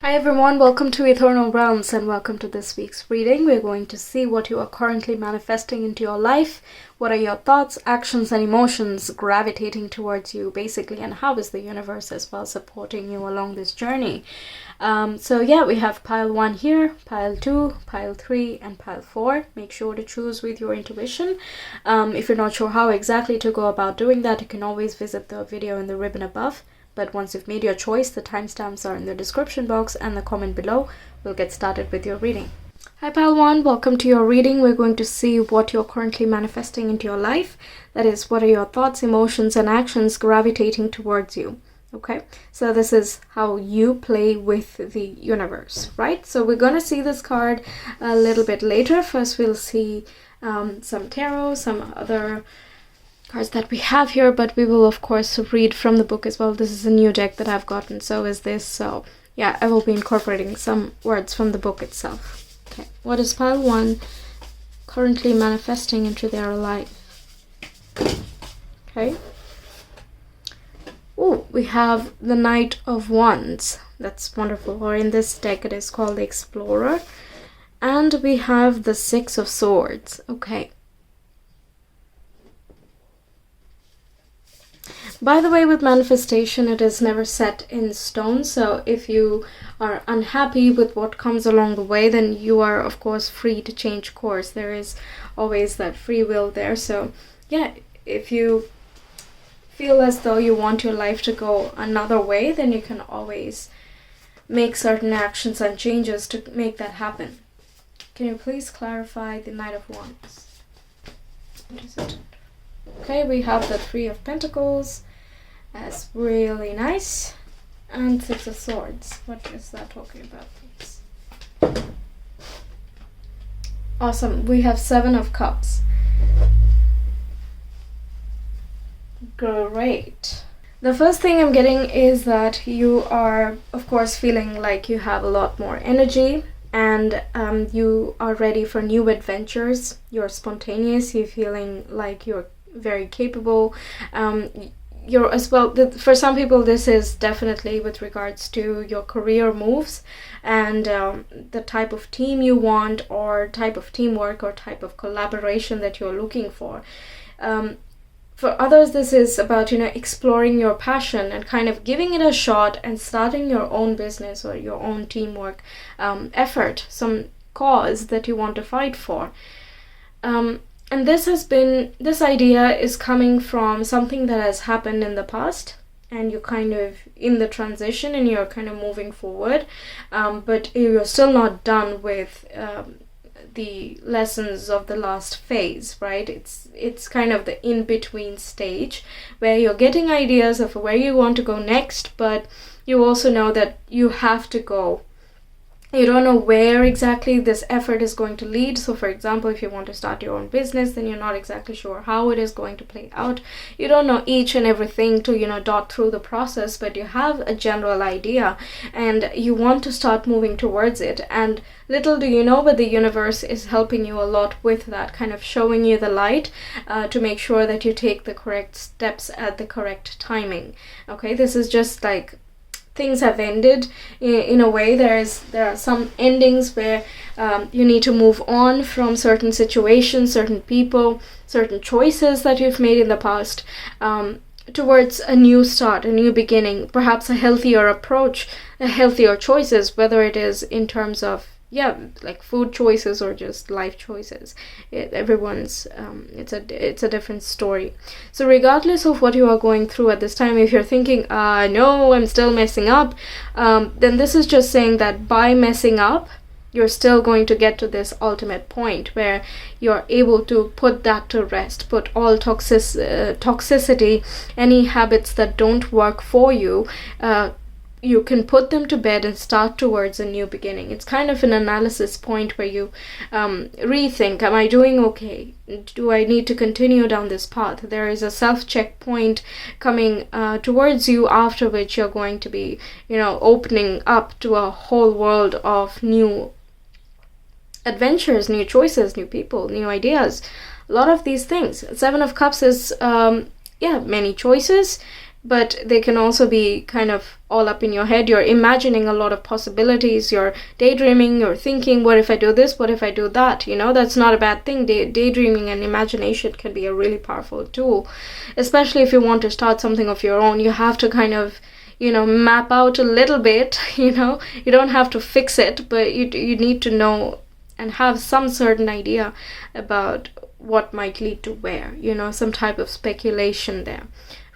Hi everyone, welcome to Ethernal Realms and welcome to this week's reading. We're going to see what you are currently manifesting into your life. What are your thoughts, actions, and emotions gravitating towards you, basically, and how is the universe as well supporting you along this journey? We have pile 1 here, pile 2, pile 3, and pile 4. Make sure to choose with your intuition. If you're not sure how exactly to go about doing that, you can always visit the video in the ribbon above. But once you've made your choice, the timestamps are in the description box and the comment below. We'll get started with your reading. Hi Pile 1, welcome to your reading. We're going to see what you're currently manifesting into your life. That is, what are your thoughts, emotions, and actions gravitating towards you? Okay, so this is how you play with the universe, right? So we're going to see this card a little bit later. First, we'll see some tarot, some other cards that we have here, but we will of course read from the book as well. This is a new deck that I've gotten, so is this. So yeah, I will be incorporating some words from the book itself. Okay, what is pile 1 currently manifesting into their life? Okay. Oh, we have the Knight of Wands. That's wonderful. Or in this deck it is called the Explorer. And we have the Six of Swords. Okay. By the way, with manifestation, it is never set in stone. So if you are unhappy with what comes along the way, then you are, of course, free to change course. There is always that free will there. So yeah, if you feel as though you want your life to go another way, then you can always make certain actions and changes to make that happen. Can you please clarify the Knight of Wands? What is it? Okay, we have the Three of Pentacles. That's really nice. And Six of Swords. What is that talking about, please? Awesome. We have Seven of Cups. Great. The first thing I'm getting is that you are, of course, feeling like you have a lot more energy and you are ready for new adventures. You're spontaneous. You're feeling like you're very capable. You're as well, for some people this is definitely with regards to your career moves and the type of team you want, or type of teamwork, or type of collaboration that you're looking for. For others, this is about, exploring your passion and kind of giving it a shot and starting your own business or your own teamwork effort, some cause that you want to fight for. And this idea is coming from something that has happened in the past, and you're kind of in the transition and you're kind of moving forward, but you're still not done with the lessons of the last phase, right? It's kind of the in-between stage where you're getting ideas of where you want to go next, but you also know that you have to go. You don't know where exactly this effort is going to lead. So for example, if you want to start your own business, then you're not exactly sure how it is going to play out. You don't know each and everything to, dot through the process, but you have a general idea and you want to start moving towards it. And little do you know, but the universe is helping you a lot with that, kind of showing you the light to make sure that you take the correct steps at the correct timing. Okay, this is just like things have ended in a way. There are some endings where you need to move on from certain situations, certain people, certain choices that you've made in the past, towards a new start, a new beginning, perhaps a healthier approach, a healthier choices, whether it is in terms of like food choices or just life choices. Everyone's it's a different story. So regardless of what you are going through at this time, if you're thinking no, I'm still messing up, then this is just saying that by messing up, you're still going to get to this ultimate point where you're able to put that to rest, put all toxicity, any habits that don't work for you, you can put them to bed and start towards a new beginning. It's kind of an analysis point where you rethink, am I doing okay? Do I need to continue down this path? There is a self-check point coming towards you, after which you're going to be, opening up to a whole world of new adventures, new choices, new people, new ideas. A lot of these things. Seven of Cups is, many choices, but they can also be kind of all up in your head. You're imagining a lot of possibilities, you're daydreaming, you're thinking, what if I do this, what if I do that? That's not a bad thing. Daydreaming and imagination can be a really powerful tool, especially if you want to start something of your own. You have to kind of map out a little bit. You don't have to fix it, but you need to know and have some certain idea about what might lead to where, some type of speculation there,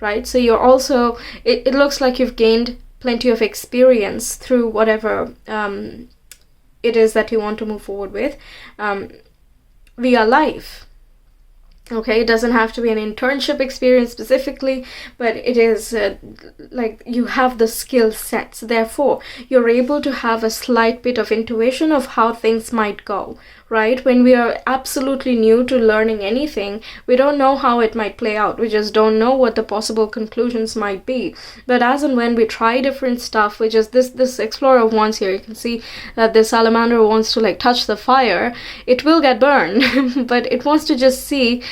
right? So you're also, it looks like you've gained plenty of experience through whatever it is that you want to move forward with via life. Okay, it doesn't have to be an internship experience specifically, but it is like you have the skill sets. Therefore, you're able to have a slight bit of intuition of how things might go, right? When we are absolutely new to learning anything, we don't know how it might play out. We just don't know what the possible conclusions might be. But as and when we try different stuff, which is this explorer wants here, you can see that this salamander wants to like touch the fire. It will get burned, but it wants to just see,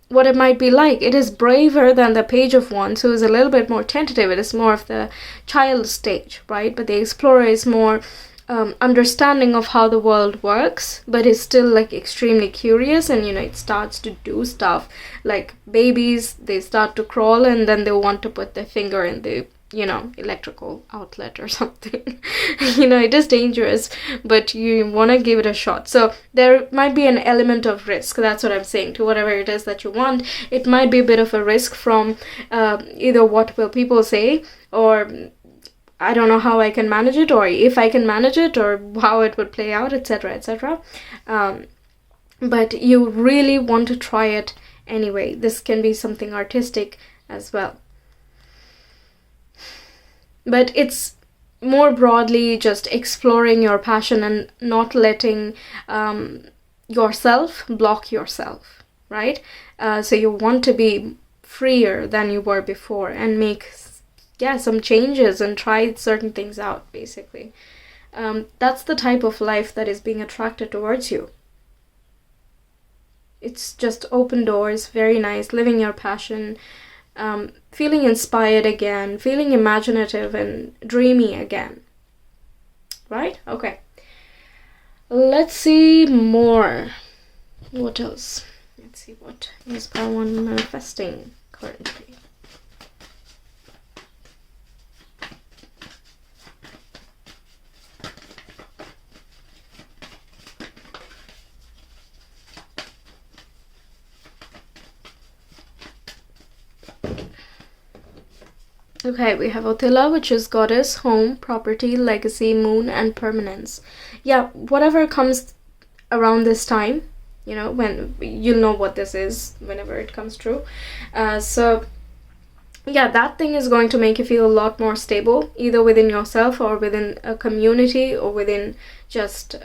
what it might be like. It is braver than the Page of Wands, who is a little bit more tentative. It is more of the child stage, right? But the explorer is more understanding of how the world works, but is still like extremely curious, and it starts to do stuff like babies. They start to crawl, and then they want to put their finger in the electrical outlet or something. It is dangerous, but you want to give it a shot. So there might be an element of risk. That's what I'm saying. To whatever it is that you want, it might be a bit of a risk from either what will people say, or I don't know how I can manage it, or if I can manage it, or how it would play out, etc., etc. But you really want to try it anyway. This can be something artistic as well. But it's more broadly just exploring your passion and not letting yourself block yourself, right? So you want to be freer than you were before and make some changes and try certain things out, basically. That's the type of life that is being attracted towards you. It's just open doors, very nice, living your passion, feeling inspired again, feeling imaginative and dreamy again. Right? Okay. Let's see more. What else? Let's see what is Pile 1 manifesting currently. Okay, we have Ottila, which is goddess, home, property, legacy, moon, and permanence. Yeah, whatever comes around this time, when you'll know what this is whenever it comes true. So yeah, that thing is going to make you feel a lot more stable, either within yourself or within a community, or within just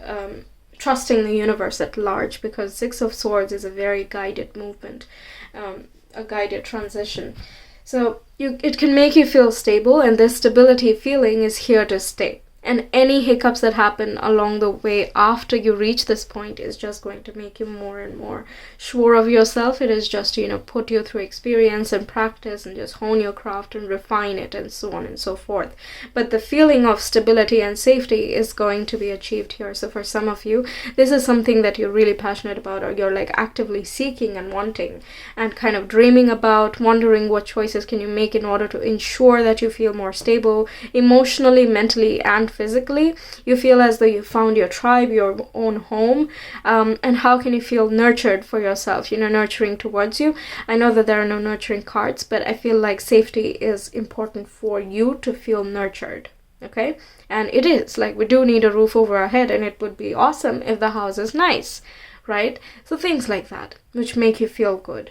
trusting the universe at large, because Six of Swords is a very guided movement, a guided transition. So it can make you feel stable, and this stability feeling is here to stay. And any hiccups that happen along the way after you reach this point is just going to make you more and more sure of yourself. It is just, put you through experience and practice and just hone your craft and refine it and so on and so forth. But the feeling of stability and safety is going to be achieved here. So for some of you, this is something that you're really passionate about, or you're like actively seeking and wanting and kind of dreaming about, wondering what choices can you make in order to ensure that you feel more stable emotionally, mentally, and physically. You feel as though you found your tribe, your own home, and how can you feel nurtured for yourself, nurturing towards you. I know that there are no nurturing cards, but I feel like safety is important for you to feel nurtured. Okay, and it is like we do need a roof over our head, and it would be awesome if the house is nice, right? So things like that which make you feel good.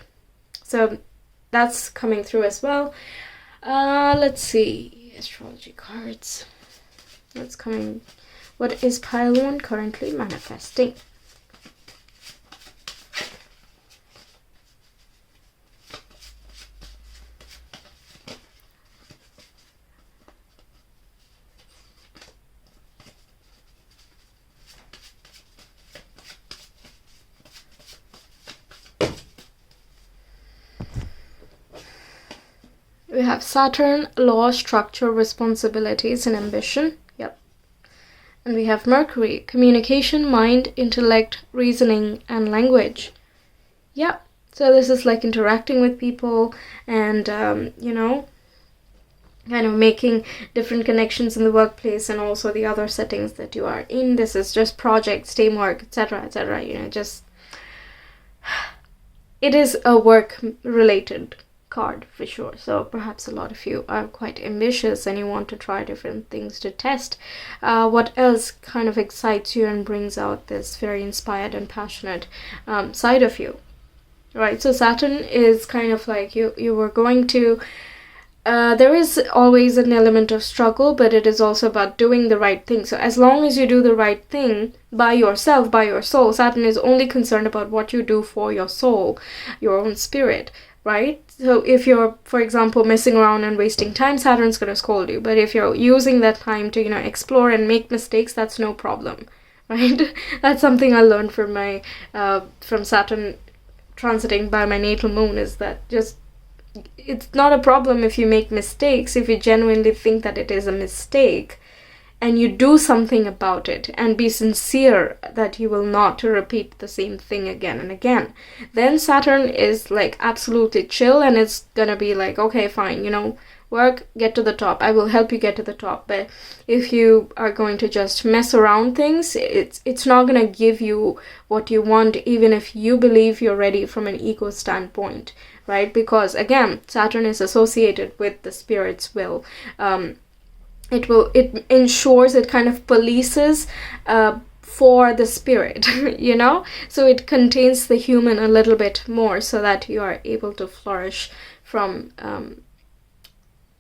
So that's coming through as well. Let's see, astrology cards. What's coming? What is Pile 1 currently manifesting? We have Saturn, law, structure, responsibilities, and ambition. Yep. And we have Mercury, communication, mind, intellect, reasoning, and language. Yep. So this is like interacting with people and, you know, kind of making different connections in the workplace and also the other settings that you are in. This is just projects, teamwork, etc., etc. You know, just it is a work-related card for sure. So perhaps a lot of you are quite ambitious and you want to try different things to test what else kind of excites you and brings out this very inspired and passionate side of you, right? So Saturn is kind of like you were going to there is always an element of struggle, but it is also about doing the right thing. So as long as you do the right thing by yourself, by your soul, Saturn is only concerned about what you do for your soul, your own spirit, right? So if you're, for example, messing around and wasting time, Saturn's going to scold you. But if you're using that time to, you know, explore and make mistakes, that's no problem, right? That's something I learned from my from Saturn transiting by my natal moon, is that just it's not a problem if you make mistakes, if you genuinely think that it is a mistake and you do something about it and be sincere that you will not repeat the same thing again and again. Then Saturn is like absolutely chill and it's gonna be like, okay, fine, you know, work, get to the top. I will help you get to the top. But if you are going to just mess around things, it's not going to give you what you want, even if you believe you're ready from an ego standpoint, right? Because again, Saturn is associated with the spirit's will. It ensures, it kind of polices for the spirit, you know? So it contains the human a little bit more so that you are able to flourish from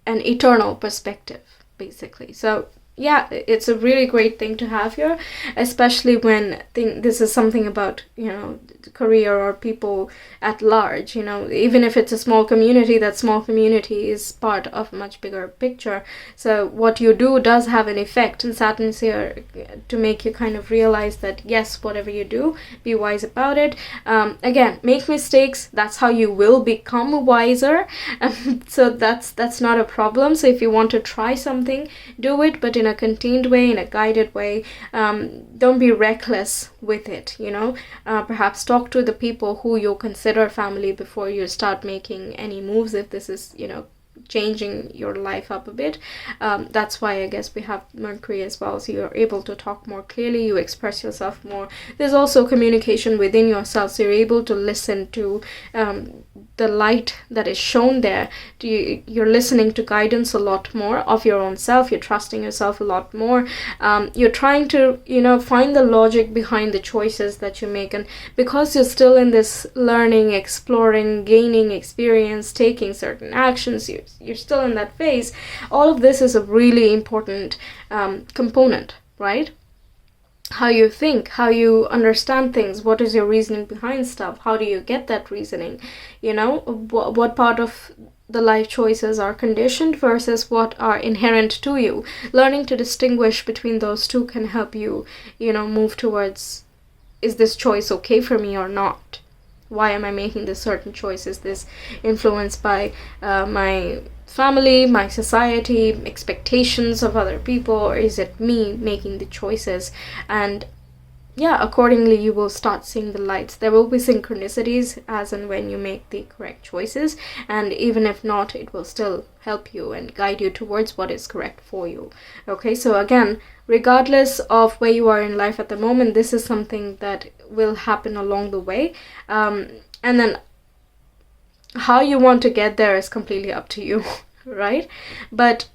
an eternal perspective, basically. So yeah, it's a really great thing to have here, especially when this is something about, you know, career or people at large, you know, even if it's a small community, that small community is part of a much bigger picture. So what you do does have an effect, and Saturn's here to make you kind of realize that yes, whatever you do, be wise about it. Again, make mistakes, that's how you will become wiser. So that's not a problem. So if you want to try something, do it, but in a contained way, in a guided way. Don't be reckless with it, you know. Perhaps talk to the people who you consider family before you start making any moves, if this is, you know, changing your life up a bit. That's why I guess we have Mercury as well, so you're able to talk more clearly, you express yourself more. There's also communication within yourself, so you're able to listen to the light that is shown there. You're listening to guidance a lot more of your own self, you're trusting yourself a lot more. You're trying to, you know, find the logic behind the choices that you make, and because you're still in this learning, exploring, gaining experience, taking certain actions, you're still in that phase. All of this is a really important component, right? How you think, how you understand things, what is your reasoning behind stuff, how do you get that reasoning, you know, what part of the life choices are conditioned versus what are inherent to you. Learning to distinguish between those two can help you, you know, move towards, is this choice okay for me or not? Why am I making this certain choice? Is this influenced by my family, my society, expectations of other people, or is it me making the choices? And yeah, accordingly you will start seeing the lights. There will be synchronicities as and when you make the correct choices, and even if not, it will still help you and guide you towards what is correct for you. Okay, so again, regardless of where you are in life at the moment, this is something that will happen along the way, and then how you want to get there is completely up to you, right? But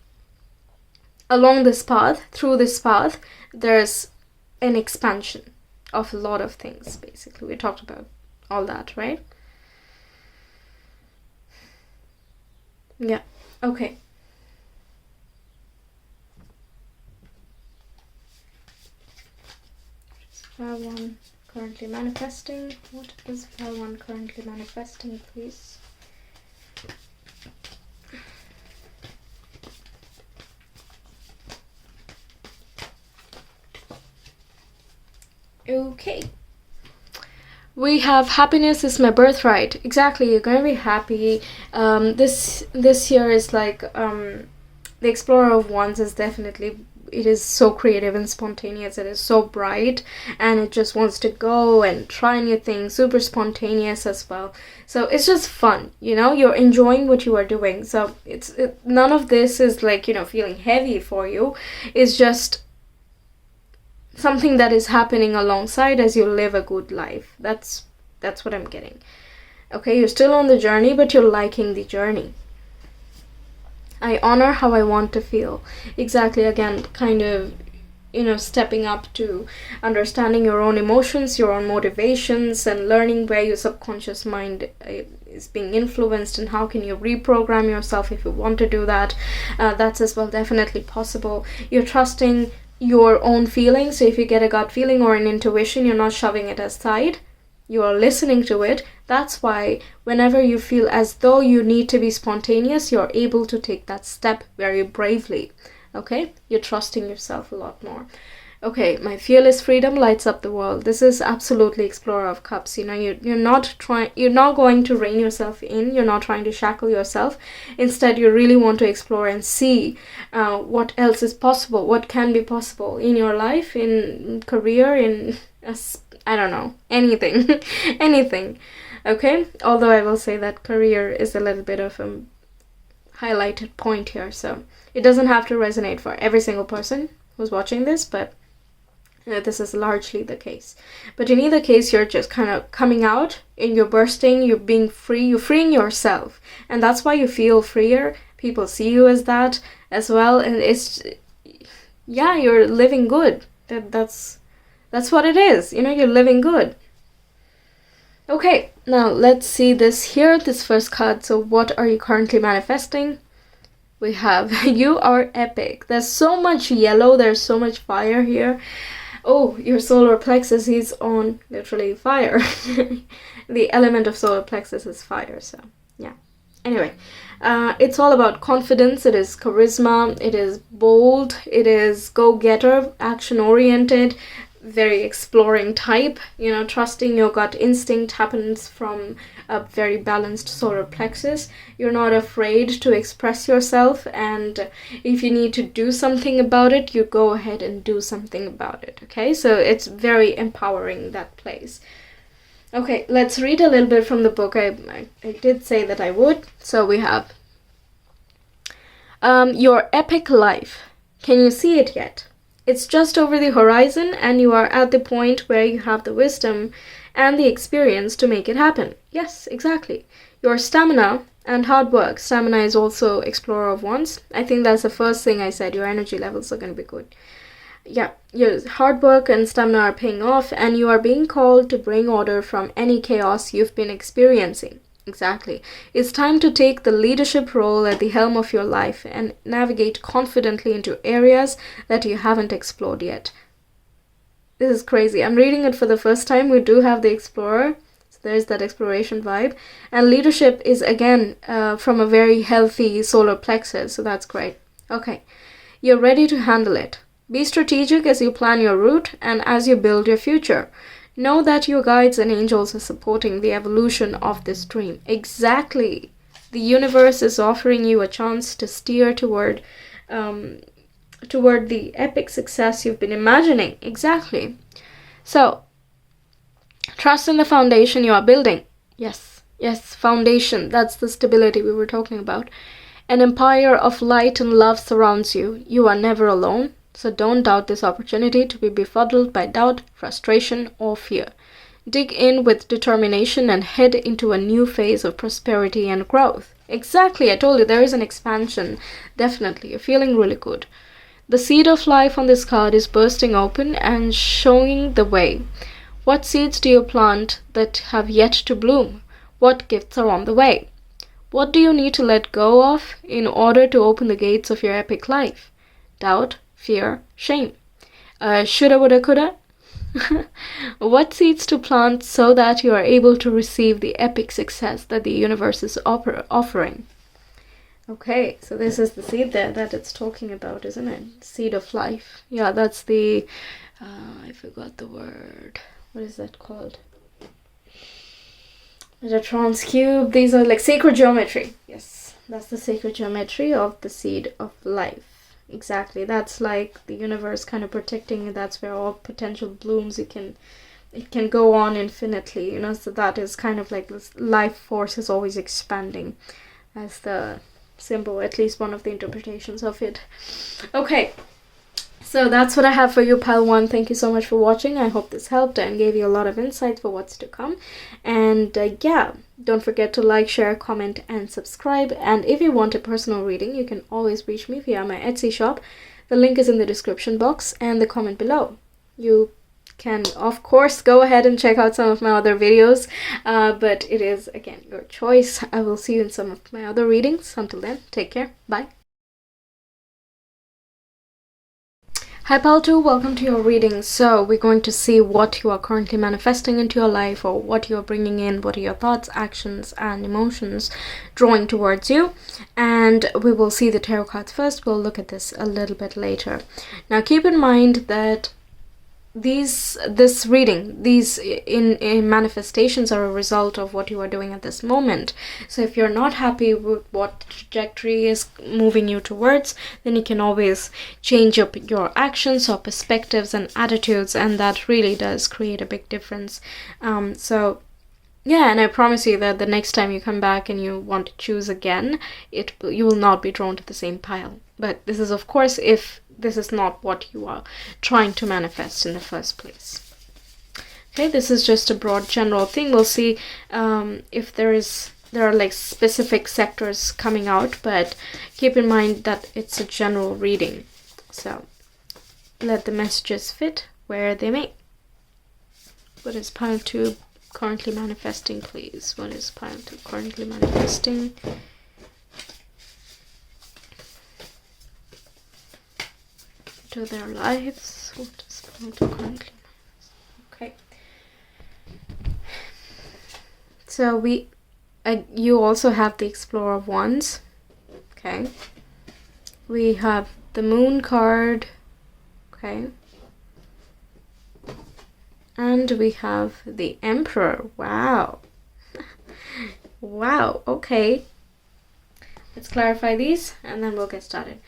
along this path, through this path, there's an expansion of a lot of things, basically. We talked about all that, right? Yeah, okay. File 1 currently manifesting. What is file 1 currently manifesting, please? Okay. We have happiness is my birthright. Exactly, you're gonna be happy. This year is like the Explorer of Wands is definitely, it is so creative and spontaneous. It is so bright, and it just wants to go and try new things. Super spontaneous as well. So it's just fun, you know. You're enjoying what you are doing. So none of this is like, you know, feeling heavy for you. It's just something that is happening alongside as you live a good life. That's what I'm getting. Okay, you're still on the journey, but you're liking the journey. I honor how I want to feel. Exactly, again, kind of, you know, stepping up to understanding your own emotions, your own motivations, and learning where your subconscious mind is being influenced, and how can you reprogram yourself if you want to do that. That's as well definitely possible. You're trusting your own feelings. So if you get a gut feeling or an intuition, you're not shoving it aside. You are listening to it. That's why whenever you feel as though you need to be spontaneous, you're able to take that step very bravely. Okay? You're trusting yourself a lot more. Okay, my fearless freedom lights up the world. This is absolutely Explorer of Cups. You know, you're not going to rein yourself in. You're not trying to shackle yourself. Instead, you really want to explore and see what else is possible, what can be possible in your life, in career, in I don't know, anything. Anything. Okay? Although I will say that career is a little bit of a highlighted point here, so it doesn't have to resonate for every single person who's watching this, but this is largely the case. But in either case, you're just kind of coming out and you're bursting, you're being free, you're freeing yourself, and that's why you feel freer. People see you as that as well, and it's, yeah, you're living good. That's what it is, you know, you're living good. Okay, now let's see this here, this first card. So what are you currently manifesting? We have you are epic. There's so much yellow, there's so much fire here. Oh, your solar plexus is on literally fire. The element of solar plexus is fire, so yeah. Anyway, it's all about confidence. It is charisma, it is bold, it is go-getter, action-oriented, very exploring type. You know, trusting your gut instinct happens from a very balanced solar plexus. You're not afraid to express yourself, and if you need to do something about it, you go ahead and do something about it. Okay, so it's very empowering, that place. Okay, let's read a little bit from the book. I did say that I would. So we have your epic life. Can you see it yet? It's just over the horizon, and you are at the point where you have the wisdom and the experience to make it happen. Yes, exactly. Your stamina and hard work. Stamina is also Explorer of Wands. I think that's the first thing I said. Your energy levels are going to be good. Yeah, your hard work and stamina are paying off, and you are being called to bring order from any chaos you've been experiencing. Exactly. It's time to take the leadership role at the helm of your life and navigate confidently into areas that you haven't explored yet. This is crazy. I'm reading it for the first time. We do have the Explorer, so there's that exploration vibe. And leadership is, again, from a very healthy solar plexus, so that's great. Okay, you're ready to handle it. Be strategic as you plan your route and as you build your future. Know that your guides and angels are supporting the evolution of this dream. Exactly. The universe is offering you a chance to steer toward the epic success you've been imagining. Exactly. So, trust in the foundation you are building. Yes, foundation. That's the stability we were talking about. An empire of light and love surrounds you. You are never alone. So don't doubt this opportunity to be befuddled by doubt, frustration, or fear. Dig in with determination and head into a new phase of prosperity and growth. Exactly, I told you there is an expansion. Definitely, you're feeling really good. The seed of life on this card is bursting open and showing the way. What seeds do you plant that have yet to bloom? What gifts are on the way? What do you need to let go of in order to open the gates of your epic life? Doubt, fear, shame. Shoulda, woulda, coulda. What seeds to plant so that you are able to receive the epic success that the universe is offering? Okay, so this is the seed there that it's talking about, isn't it? Seed of life. Yeah, that's the... I forgot the word. What is that called? The trans cube, these are like sacred geometry. Yes, that's the sacred geometry of the seed of life. Exactly. That's like the universe kind of protecting you. That's where all potential blooms. It can go on infinitely, you know, so that is kind of like this life force is always expanding as the symbol, at least one of the interpretations of it. Okay. So that's what I have for you, Pile 1. Thank you so much for watching. I hope this helped and gave you a lot of insights for what's to come. And yeah, don't forget to like, share, comment, and subscribe. And if you want a personal reading, you can always reach me via my Etsy shop. The link is in the description box and the comment below. You can, of course, go ahead and check out some of my other videos. But it is, again, your choice. I will see you in some of my other readings. Until then, take care. Bye. Hi Pal 2, welcome to your reading. So we're going to see what you are currently manifesting into your life, or what you're bringing in, what are your thoughts, actions, and emotions drawing towards you. And we will see the tarot cards first. We'll look at this a little bit later. Now keep in mind that these in manifestations are a result of what you are doing at this moment. So if you're not happy with what trajectory is moving you towards, then you can always change up your actions or perspectives and attitudes, and that really does create a big difference. So yeah, and I promise you that the next time you come back and you want to choose again, you will not be drawn to the same pile. But this is, of course, if this is not what you are trying to manifest in the first place. Okay, this is just a broad general thing. We'll see if there are like specific sectors coming out, but keep in mind that it's a general reading. So let the messages fit where they may. What is pile 2 currently manifesting, please? What is pile 2 currently manifesting? To their lives. What is pile 2 currently? Okay. So you also have the Explorer of Wands. Okay. We have the Moon card. Okay. And we have the Emperor. Wow. Wow. Okay. Let's clarify these and then we'll get started.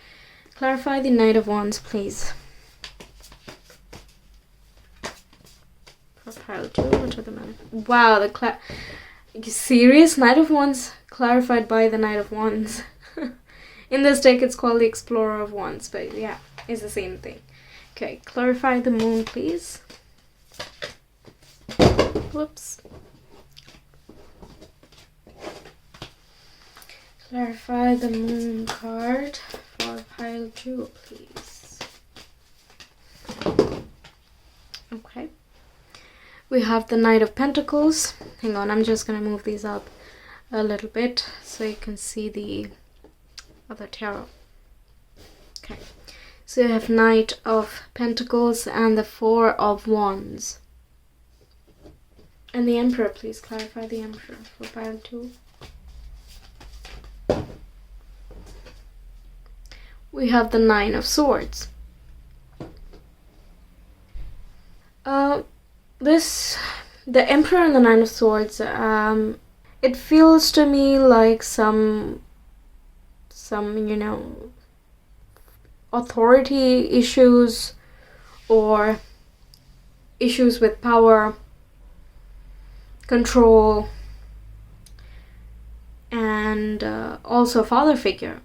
Clarify the Knight of Wands, please. For pile 2, what are the man? Wow, are you serious? Knight of Wands clarified by the Knight of Wands. In this deck, it's called the Explorer of Wands, but yeah, it's the same thing. Okay, clarify the Moon, please. Whoops. Clarify the Moon card for pile 2, please. Okay. We have the Knight of Pentacles. Hang on, I'm just going to move these up a little bit so you can see the other tarot. Okay. So you have Knight of Pentacles and the Four of Wands. And the Emperor, please clarify the Emperor for pile 2. We have the Nine of Swords. The Emperor and the Nine of Swords, it feels to me like some, you know, authority issues or issues with power, control, and also father figure.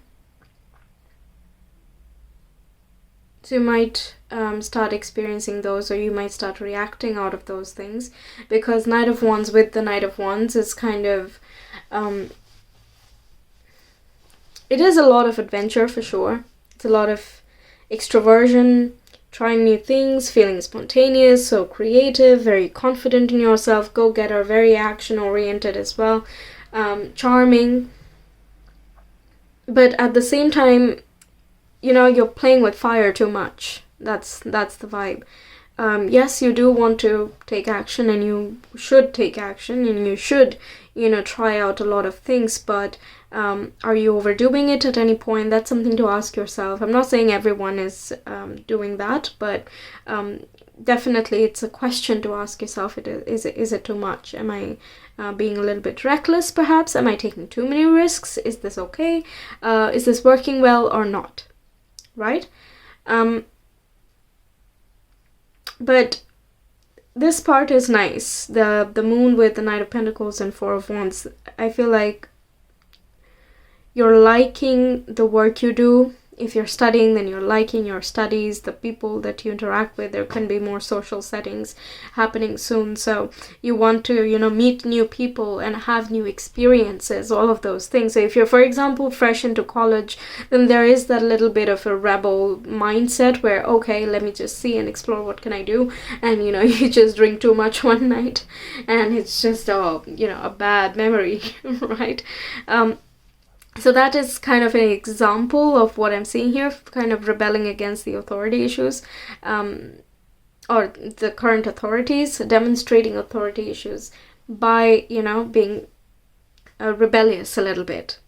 So you might start experiencing those, or you might start reacting out of those things, because Knight of Wands with the Knight of Wands is kind of it is a lot of adventure for sure. It's a lot of extroversion, trying new things, feeling spontaneous, so creative, very confident in yourself, go-getter, very action-oriented as well, charming. But at the same time, you know, you're playing with fire too much. That's the vibe. yes, you do want to take action, and you should take action, and you should, try out a lot of things, but are you overdoing it at any point? That's something to ask yourself. I'm not saying everyone is doing that, but definitely it's a question to ask yourself. Is it too much? Am I being a little bit reckless, perhaps? Am I taking too many risks? Is this okay? Is this working well or not? Right? But this part is nice. The moon with the Knight of Pentacles and Four of Wands. I feel like you're liking the work you do. If you're studying, then you're liking your studies, the people that you interact with. There can be more social settings happening soon. So you want to, meet new people and have new experiences, all of those things. So if you're, for example, fresh into college, then there is that little bit of a rebel mindset where, okay, let me just see and explore, what can I do? And, you just drink too much one night and it's just, a bad memory, right? So that is kind of an example of what I'm seeing here, kind of rebelling against the authority issues, or the current authorities, demonstrating authority issues by, being rebellious a little bit.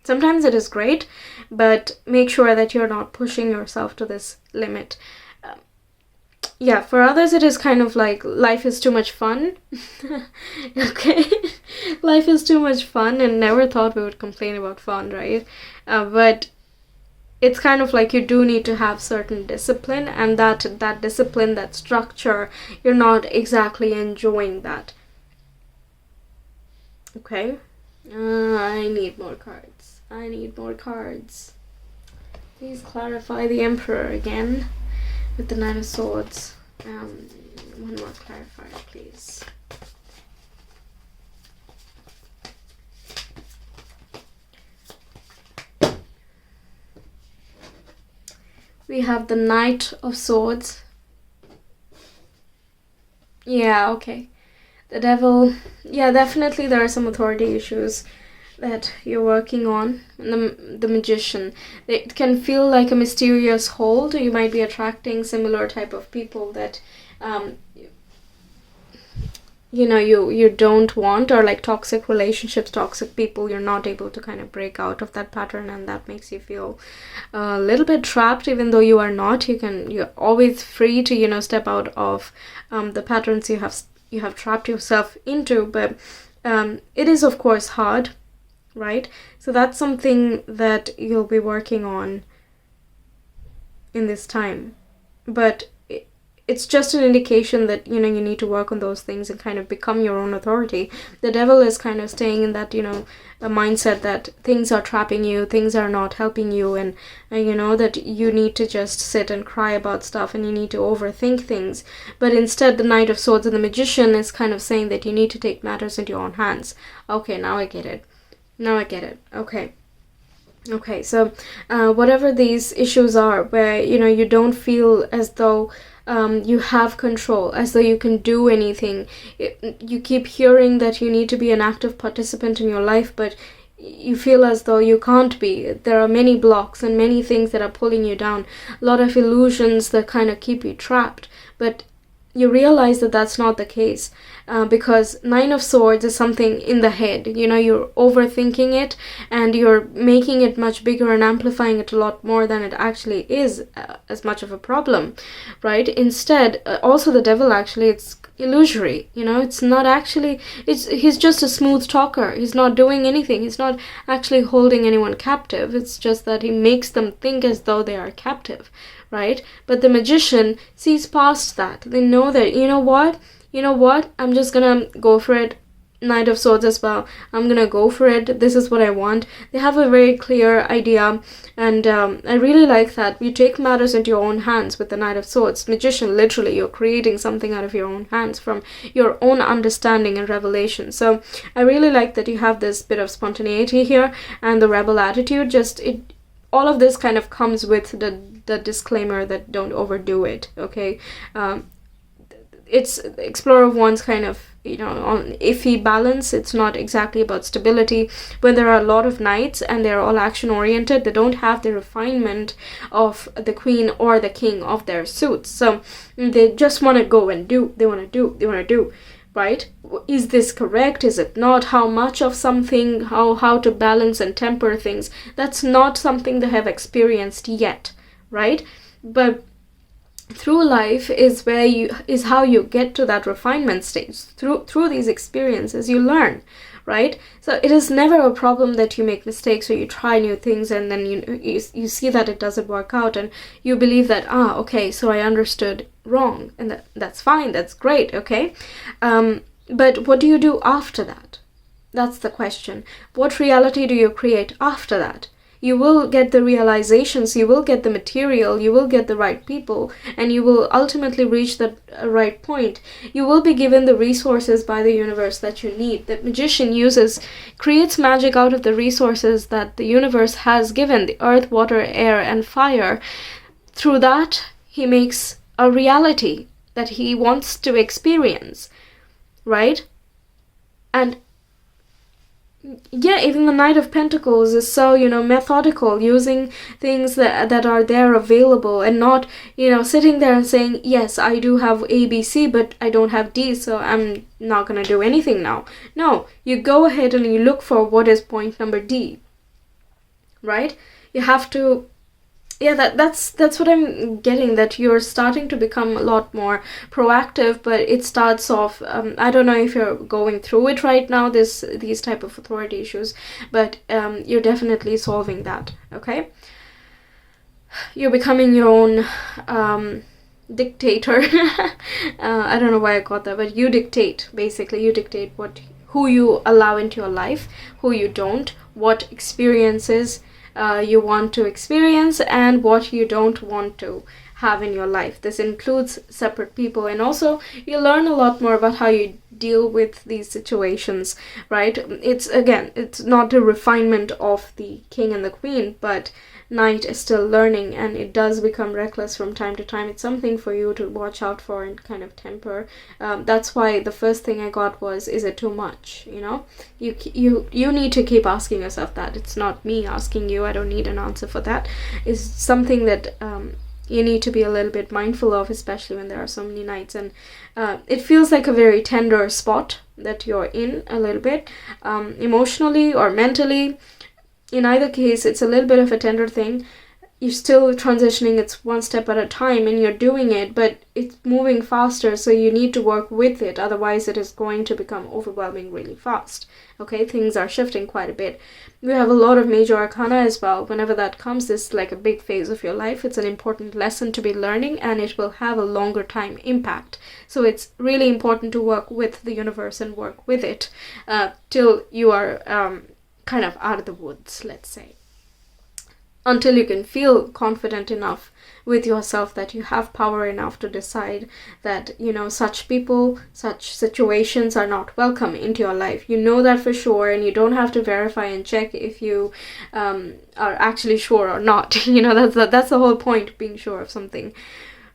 Sometimes it is great, but make sure that you're not pushing yourself to this limit. Yeah, for others it is kind of like life is too much fun. Okay, life is too much fun, and never thought we would complain about fun, right? But it's kind of like you do need to have certain discipline, and that discipline, that structure, you're not exactly enjoying that. Okay, I need more cards. Please clarify the Emperor again. With the Nine of Swords. One more clarifier, please. We have the Knight of Swords. Yeah, okay. The Devil. Yeah, definitely there are some authority issues that you're working on. And the Magician, it can feel like a mysterious hold. You might be attracting similar type of people that you don't want, or like toxic relationships, toxic people. You're not able to kind of break out of that pattern, and that makes you feel a little bit trapped, even though you are not. You're always free to step out of the patterns you have trapped yourself into, but it is of course hard. Right? So that's something that you'll be working on in this time. But it's just an indication that, you need to work on those things and kind of become your own authority. The Devil is kind of staying in that, a mindset that things are trapping you, things are not helping you, and that you need to just sit and cry about stuff and you need to overthink things. But instead, the Knight of Swords and the Magician is kind of saying that you need to take matters into your own hands. Okay, now I get it. Okay, so whatever these issues are, where you don't feel as though you have control, as though you can do anything. You keep hearing that you need to be an active participant in your life, but you feel as though you can't be. There are many blocks and many things that are pulling you down, a lot of illusions that kind of keep you trapped. But you realize that that's not the case, because Nine of Swords is something in the head. You're overthinking it and you're making it much bigger and amplifying it a lot more than it actually is, as much of a problem, right? Instead, also the Devil, actually, it's illusory. It's not actually, he's just a smooth talker. He's not doing anything. He's not actually holding anyone captive. It's just that he makes them think as though they are captive, right? But the Magician sees past that. They know that, you know what, I'm just gonna go for it. Knight of Swords as well, I'm gonna go for it. This is what I want. They have a very clear idea, and I really like that. You take matters into your own hands with the Knight of Swords. Magician, literally, you're creating something out of your own hands from your own understanding and revelation. So I really like that you have this bit of spontaneity here, and the rebel attitude. All of this kind of comes with the disclaimer that don't overdo it, okay? It's Explorer of Wands kind of, on iffy balance. It's not exactly about stability. When there are a lot of knights and they're all action oriented, they don't have the refinement of the queen or the king of their suits. So they just want to go and do. They want to do. Right? Is this correct? Is it not? How much of something? How to balance and temper things? That's not something they have experienced yet, right? But through life is how you get to that refinement stage. Through these experiences, you learn, right? So it is never a problem that you make mistakes or you try new things and then you see that it doesn't work out and you believe that, okay, so I understood wrong, and that's fine, that's great, okay? But what do you do after that? That's the question. What reality do you create after that? You will get the realizations, you will get the material, you will get the right people, and you will ultimately reach the right point. You will be given the resources by the universe that you need. The magician creates magic out of the resources that the universe has given, the earth, water, air, and fire. Through that, he makes a reality that he wants to experience, right? And yeah, even the Knight of Pentacles is so, methodical, using things that are there available and not, sitting there and saying, yes, I do have A, B, C, but I don't have D, so I'm not going to do anything now. No, you go ahead and you look for what is point number D, right? You have to, that's what I'm getting, that you're starting to become a lot more proactive, but it starts off, I don't know if you're going through it right now, these type of authority issues, but you're definitely solving that, okay? You're becoming your own dictator. I don't know why I got that, but you dictate, basically, you dictate who you allow into your life, who you don't, what experiences you want to experience and what you don't want to have in your life. This includes separate people, and also you learn a lot more about how you deal with these situations, right? It's not a refinement of the king and the queen, but Knight is still learning, and it does become reckless from time to time. It's something for you to watch out for and kind of temper. That's why the first thing I got was, is it too much? You need to keep asking yourself that. It's not me asking you. I don't need an answer for that. It's something that you need to be a little bit mindful of, especially when there are so many nights, and it feels like a very tender spot that you're in a little bit, emotionally or mentally. In either case, it's a little bit of a tender thing. You're still transitioning, it's one step at a time, and you're doing it, but it's moving faster, so you need to work with it, otherwise it is going to become overwhelming really fast. Okay, things are shifting quite a bit. We have a lot of major arcana as well. Whenever that comes, this is like a big phase of your life. It's an important lesson to be learning, and it will have a longer time impact. So it's really important to work with the universe and work with it till you are kind of out of the woods, let's say, until you can feel confident enough with yourself that you have power enough to decide that such people, such situations are not welcome into your life. You know that for sure, and you don't have to verify and check if you are actually sure or not. That's the whole point, being sure of something,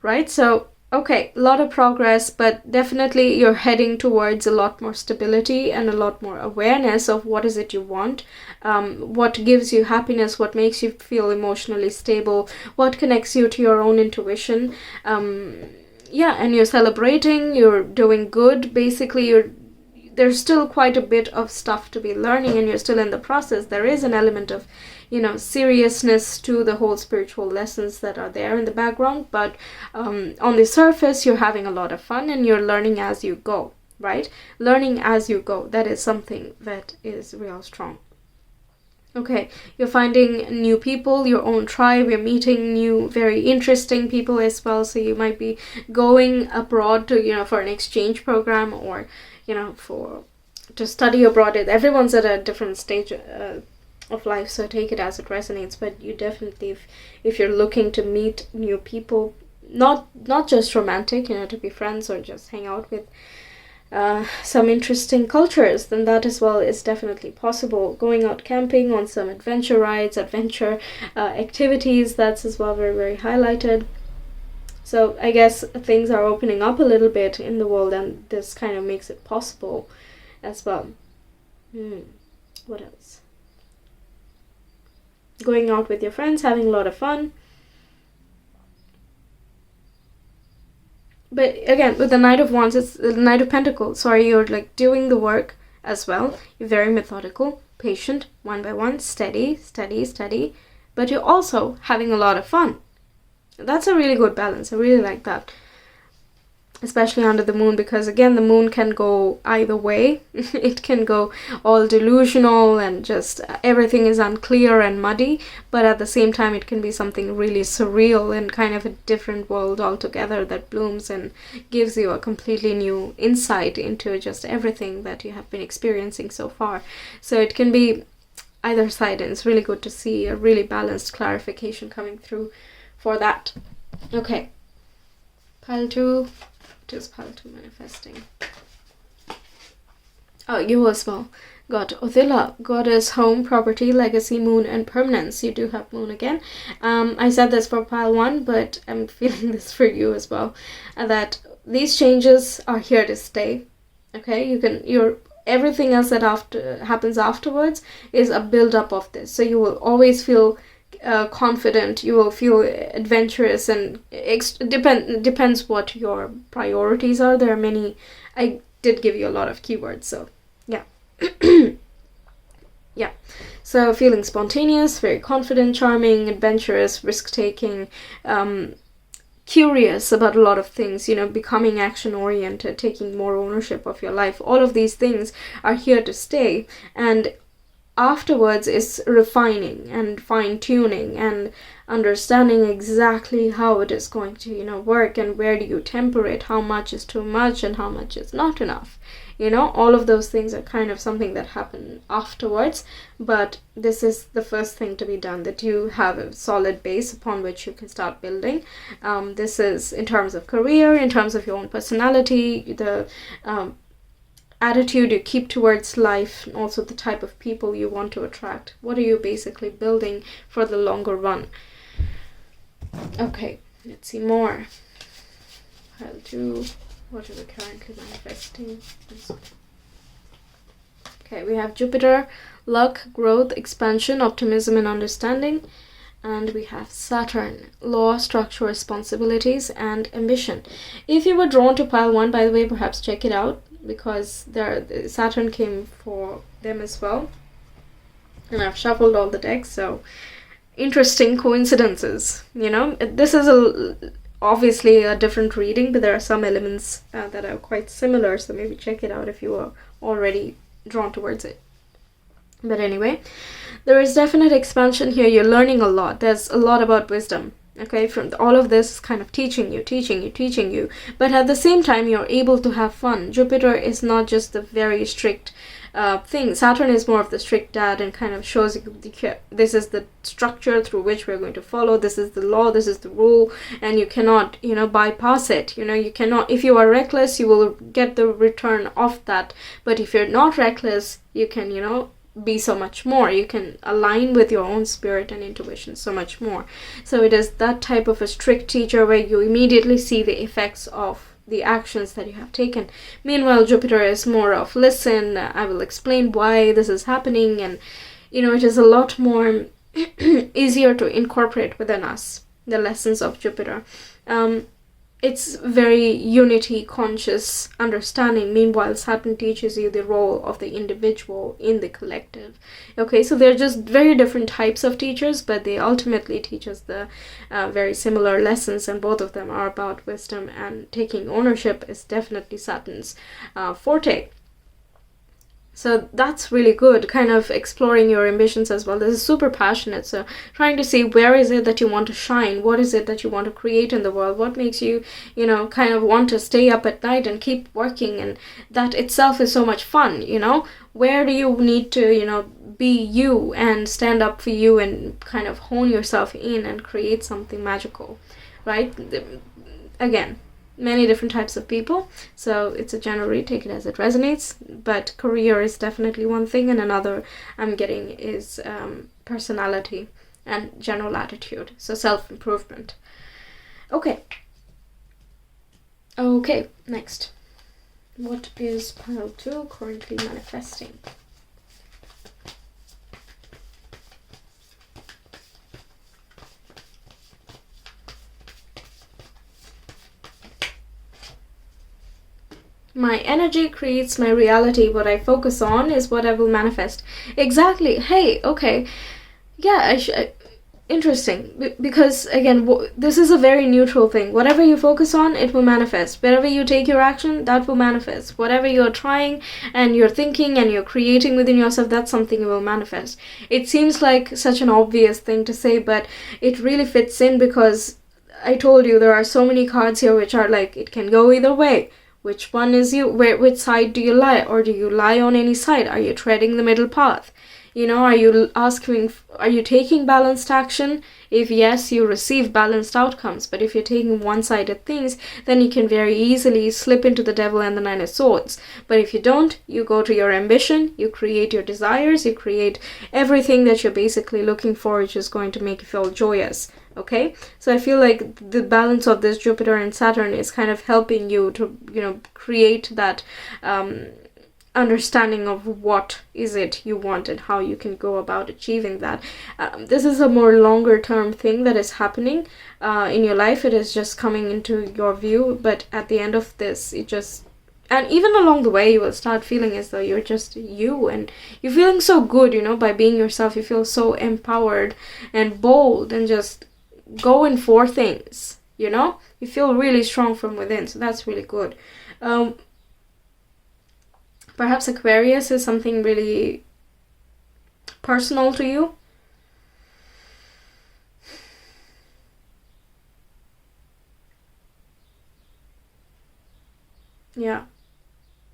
right? So okay, a lot of progress, but definitely you're heading towards a lot more stability and a lot more awareness of what is it you want, what gives you happiness, what makes you feel emotionally stable, what connects you to your own intuition. And you're celebrating, you're doing good. Basically, there's still quite a bit of stuff to be learning, and you're still in the process. There is an element of seriousness to the whole spiritual lessons that are there in the background, but on the surface you're having a lot of fun and you're learning as you go, right? Learning as you go, that is something that is real strong. Okay, you're finding new people, your own tribe, you're meeting new, very interesting people as well, so you might be going abroad to, for an exchange program, or, to study abroad. Everyone's at a different stage of life, so take it as it resonates, but you definitely, if you're looking to meet new people, not just romantic, to be friends or just hang out with some interesting cultures, then that as well is definitely possible. Going out camping, on some adventure rides, adventure activities, that's as well very, very highlighted. So I guess things are opening up a little bit in the world, and this kind of makes it possible as well. What else? Going out with your friends, having a lot of fun. But again, with the Knight of Wands, it's the Knight of Pentacles. Sorry, you're like doing the work as well. You're very methodical, patient, one by one, steady, steady, steady. But you're also having a lot of fun. That's a really good balance. I really like that. Especially under the moon, because again, the moon can go either way. It can go all delusional and just everything is unclear and muddy, but at the same time it can be something really surreal and kind of a different world altogether that blooms and gives you a completely new insight into just everything that you have been experiencing so far. So it can be either side, and it's really good to see a really balanced clarification coming through for that. Okay, pile 2. What is pile 2 manifesting? Oh, you as well. Got Othila, goddess, home, property, legacy, moon, and permanence. You do have moon again. I said this for pile 1, but I'm feeling this for you as well. That these changes are here to stay. Okay, everything else that happens afterwards is a build up of this. So you will always feel confident, you will feel adventurous, and depends what your priorities are. There are many. I did give you a lot of keywords, so yeah. Yeah, so feeling spontaneous, very confident, charming, adventurous, risk-taking, curious about a lot of things, becoming action-oriented, taking more ownership of your life. All of these things are here to stay, and afterwards is refining and fine-tuning and understanding exactly how it is going to work, and where do you temper it, how much is too much and how much is not enough. All of those things are kind of something that happen afterwards, but this is the first thing to be done, that you have a solid base upon which you can start building. This is in terms of career, in terms of your own personality, the attitude you keep towards life, and also the type of people you want to attract. What are you basically building for the longer run? Okay, let's see more. Pile 2. What are we currently manifesting? Okay, we have Jupiter, luck, growth, expansion, optimism, and understanding. And we have Saturn, law, structure, responsibilities, and ambition. If you were drawn to pile 1, by the way, perhaps check it out, because Saturn came for them as well. And I've shuffled all the decks, so interesting coincidences. This is obviously a different reading, but there are some elements that are quite similar, so maybe check it out if you are already drawn towards it. But anyway, there is definite expansion here. You're learning a lot. There's a lot about wisdom. Okay, from all of this kind of teaching you. But at the same time, you're able to have fun. Jupiter is not just the very strict thing. Saturn is more of the strict dad and kind of shows you this is the structure through which we're going to follow. This is the law. This is the rule, and you cannot, bypass it. You cannot. If you are reckless, you will get the return of that. But if you're not reckless, you can, be so much more. You can align with your own spirit and intuition so much more. So it is that type of a strict teacher where you immediately see the effects of the actions that you have taken. Meanwhile, Jupiter is more of listen, I will explain why this is happening, and it is a lot more easier to incorporate within us, the lessons of Jupiter. It's very unity conscious understanding. Meanwhile, Saturn teaches you the role of the individual in the collective. Okay, so they're just very different types of teachers, but they ultimately teach us the very similar lessons, and both of them are about wisdom, and taking ownership is definitely Saturn's forte. So that's really good, kind of exploring your ambitions as well. This is super passionate, so trying to see where is it that you want to shine, what is it that you want to create in the world, what makes you, kind of want to stay up at night and keep working, and that itself is so much fun, where do you need to, be you and stand up for you and kind of hone yourself in and create something magical, right? Again, many different types of people, so it's a general read, take it as it resonates. But career is definitely one thing, and another I'm getting is personality and general attitude, so self-improvement. Okay, Okay, next. What is pile 2 currently manifesting? My energy creates my reality. What I focus on is what I will manifest. Exactly. Hey, okay. Yeah, interesting. Because, again, this is a very neutral thing. Whatever you focus on, it will manifest. Wherever you take your action, that will manifest. Whatever you're trying and you're thinking and you're creating within yourself, that's something you will manifest. It seems like such an obvious thing to say, but it really fits in because I told you there are so many cards here which are like, it can go either way. Which one is you? Which side do you lie? Or do you lie on any side? Are you treading the middle path? Are you taking balanced action? If yes, you receive balanced outcomes. But if you're taking one-sided things, then you can very easily slip into the devil and the 9 of swords. But if you don't, you go to your ambition, you create your desires, you create everything that you're basically looking for, which is going to make you feel joyous. Okay, so I feel like the balance of this Jupiter and Saturn is kind of helping you to, create that understanding of what is it you want and how you can go about achieving that. This is a more longer term thing that is happening in your life. It is just coming into your view, but at the end of this, and even along the way, you will start feeling as though you're just you, and you're feeling so good, by being yourself. You feel so empowered and bold and just going for things, you feel really strong from within, so that's really good. Perhaps Aquarius is something really personal to you. Yeah,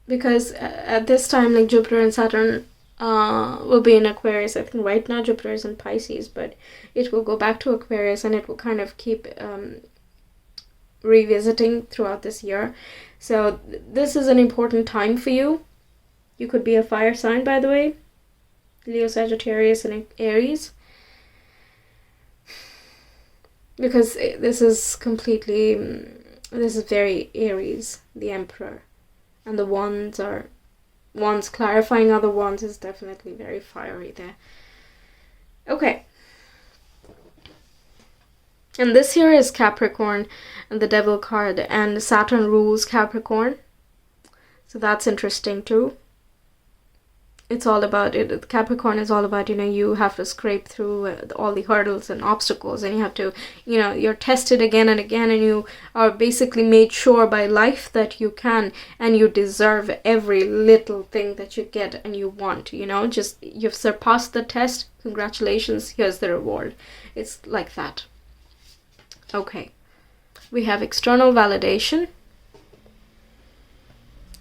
because at this time, like, Jupiter and Saturn will be in Aquarius. I think right now Jupiter is in Pisces, but it will go back to Aquarius and it will kind of keep revisiting throughout this year. So this is an important time for you. You could be a fire sign, by the way. Leo, Sagittarius, and Aries. Because this is very Aries, the Emperor. And the wands clarifying other wands is definitely very fiery there. Okay. And this here is Capricorn and the Devil card, and Saturn rules Capricorn. So that's interesting too. It's all about it. Capricorn is all about, you have to scrape through all the hurdles and obstacles, and you have to, you're tested again and again, and you are basically made sure by life that you can and you deserve every little thing that you get and you want, just you've surpassed the test. Congratulations, here's the reward. It's like that. Okay. We have external validation,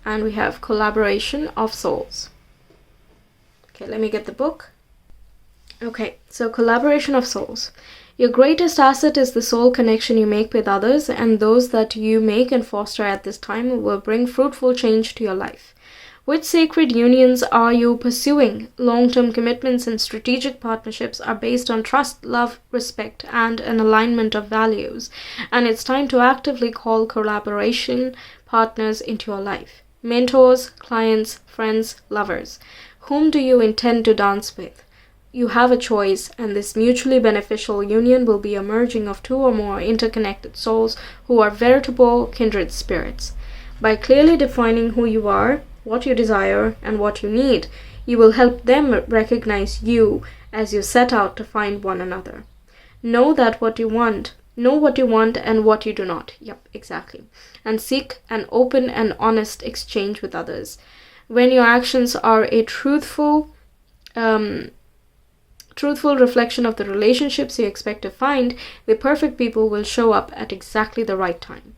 and we have collaboration of souls. Okay, let me get the book. Okay, so collaboration of souls. Your greatest asset is the soul connection you make with others, and those that you make and foster at this time will bring fruitful change to your life. Which sacred unions are you pursuing? Long-term commitments and strategic partnerships are based on trust, love, respect, and an alignment of values. And it's time to actively call collaboration partners into your life. Mentors, clients, friends, lovers. Whom do you intend to dance with? You have a choice, and this mutually beneficial union will be a merging of 2 or more interconnected souls who are veritable kindred spirits. By clearly defining who you are, what you desire, and what you need, you will help them recognize you as you set out to find one another. Know what you want and what you do not. Yep, exactly. And seek an open and honest exchange with others. When your actions are a truthful reflection of the relationships you expect to find, the perfect people will show up at exactly the right time.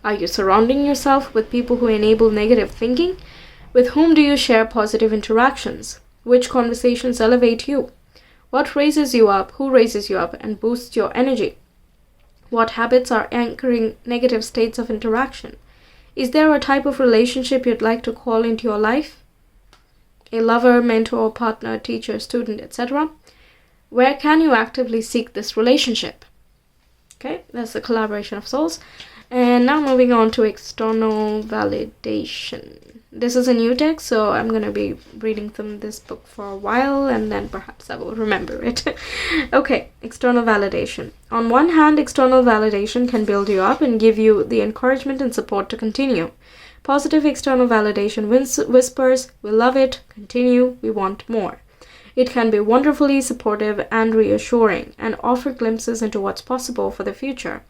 Are you surrounding yourself with people who enable negative thinking? With whom do you share positive interactions? Which conversations elevate you? What raises you up, who raises you up, and boosts your energy? What habits are anchoring negative states of interaction? Is there a type of relationship you'd like to call into your life? A lover, mentor, partner, teacher, student, etc. Where can you actively seek this relationship? Okay, that's the collaboration of souls. And And now moving on to external validation. This is a new text, so I'm going to be reading from this book for a while, and then perhaps I will remember it. Okay, external validation. On one hand, external validation can build you up and give you the encouragement and support to continue. Positive external validation whispers, we love it, continue, we want more. It can be wonderfully supportive and reassuring, and offer glimpses into what's possible for the future.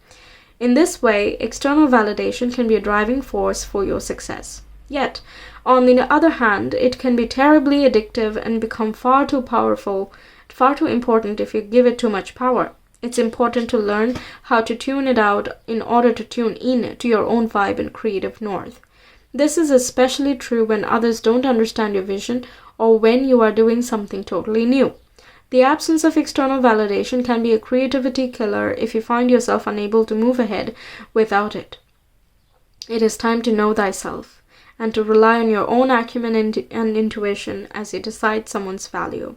In this way, external validation can be a driving force for your success. Yet, on the other hand, it can be terribly addictive and become far too powerful, far too important if you give it too much power. It's important to learn how to tune it out in order to tune in to your own vibe and creative north. This is especially true when others don't understand your vision or when you are doing something totally new. The absence of external validation can be a creativity killer if you find yourself unable to move ahead without it. It is time to know thyself and to rely on your own acumen and intuition as you decide something's value.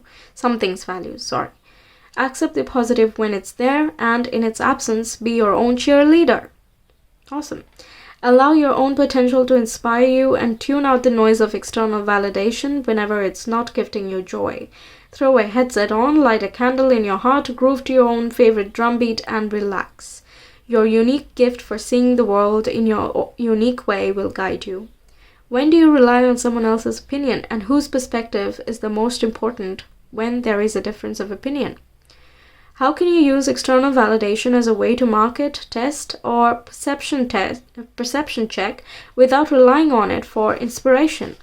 Accept the positive when it's there, and in its absence, be your own cheerleader. Awesome. Allow your own potential to inspire you and tune out the noise of external validation whenever it's not gifting you joy. Throw a headset on, light a candle in your heart, groove to your own favorite drumbeat, and relax. Your unique gift for seeing the world in your unique way will guide you. When do you rely on someone else's opinion, and whose perspective is the most important when there is a difference of opinion? How can you use external validation as a way to market, test, or perception check without relying on it for inspiration?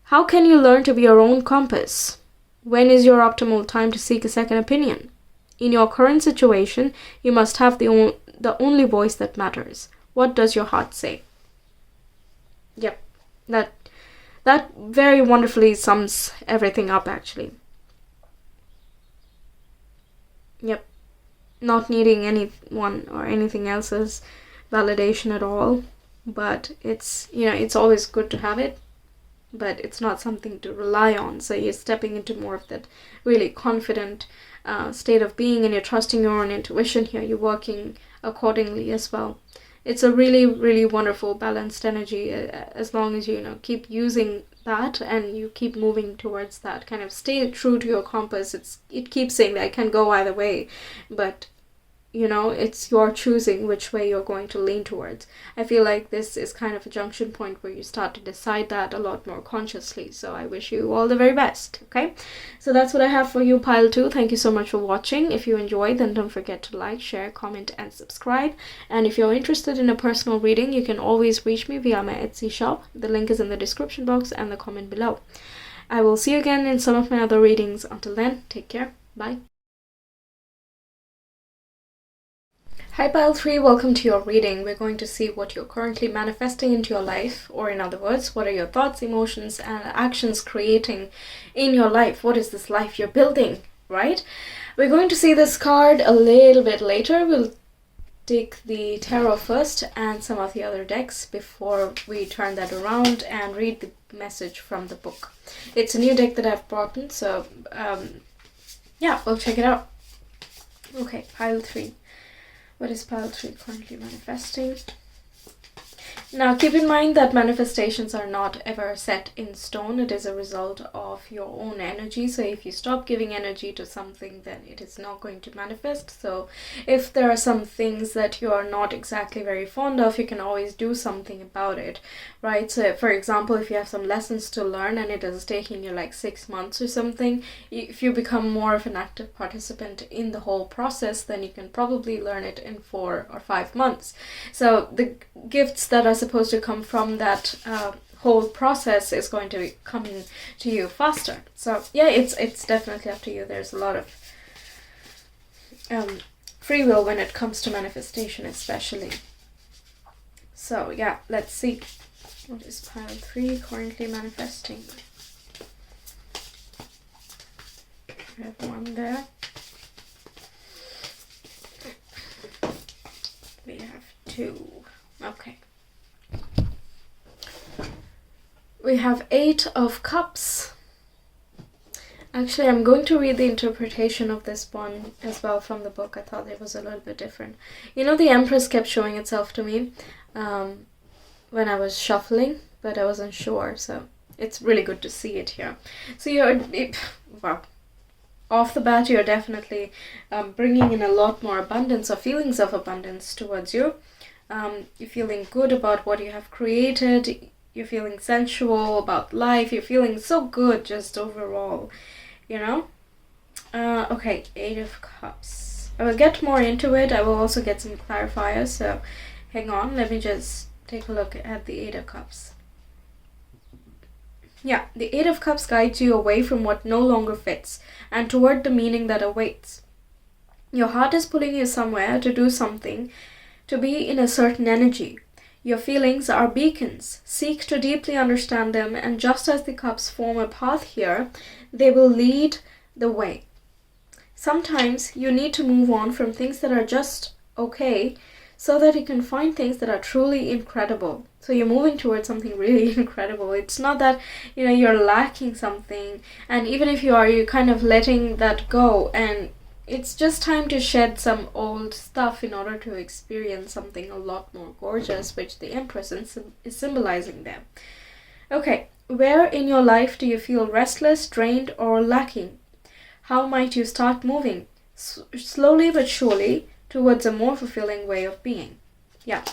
How can you learn to be your own compass? When is your optimal time to seek a second opinion? In your current situation, you must have the only voice that matters. What does your heart say? Yep, that very wonderfully sums everything up, actually. Yep, not needing anyone or anything else's validation at all, but it's always good to have it, but it's not something to rely on. So you're stepping into more of that really confident state of being, and you're trusting your own intuition here. You're working accordingly as well. It's a really, really wonderful balanced energy, as long as you keep using that and you keep moving towards that. Kind of stay true to your compass. It keeps saying that it can go either way, but it's your choosing which way you're going to lean towards. I feel like this is kind of a junction point where you start to decide that a lot more consciously. So I wish you all the very best. Okay, so that's what I have for you, pile 2. Thank you so much for watching. If you enjoyed, then don't forget to like, share, comment, and subscribe. And if you're interested in a personal reading, you can always reach me via my Etsy shop. The link is in the description box and the comment below. I will see you again in some of my other readings. Until then, take care. Bye. Hi Pile 3, welcome to your reading. We're going to see what you're currently manifesting into your life, or in other words, what are your thoughts, emotions, and actions creating in your life? What is this life you're building, right? We're going to see this card a little bit later. We'll take the tarot first and some of the other decks before we turn that around and read the message from the book. It's a new deck that I've brought in, so yeah, we'll check it out. Okay, Pile 3. What is pile 3 currently manifesting? Now, keep in mind that manifestations are not ever set in stone. It is a result of your own energy. So if you stop giving energy to something, then it is not going to manifest. So if there are some things that you are not exactly very fond of, you can always do something about it, right? So for example, if you have some lessons to learn and it is taking you like 6 months or something, if you become more of an active participant in the whole process, then you can probably learn it in 4 or 5 months. So the gifts that are supposed to come from that whole process is going to be coming to you faster. So yeah, it's definitely up to you. There's a lot of free will when it comes to manifestation, especially. So yeah, let's see. What is pile 3 currently manifesting? We have 1 there. We have 2. Okay. We have 8 of Cups Actually, I'm going to read the interpretation of this one as well from the book. I thought it was a little bit different. The Empress kept showing itself to me when I was shuffling, but I wasn't sure, so it's really good to see it here. So wow. Off the bat, you're definitely bringing in a lot more abundance or feelings of abundance towards you. You're feeling good about what you have created. You're feeling sensual about life. You're feeling so good just overall. Okay, 8 of Cups. I will get more into it. I will also get some clarifiers, so hang on. Let me just take a look at the 8 of Cups. Yeah, the 8 of Cups guides you away from what no longer fits and toward the meaning that awaits. Your heart is pulling you somewhere to do something, to be in a certain energy. Your feelings are beacons. Seek to deeply understand them, and just as the cups form a path here, they will lead the way. Sometimes you need to move on from things that are just okay so that you can find things that are truly incredible. So you're moving towards something really incredible. It's not that, you're lacking something, and even if you are, you're kind of letting that go, and it's just time to shed some old stuff in order to experience something a lot more gorgeous, which the Empress is symbolizing there. Okay, where in your life do you feel restless, drained, or lacking? How might you start moving slowly but surely towards a more fulfilling way of being? Yeah,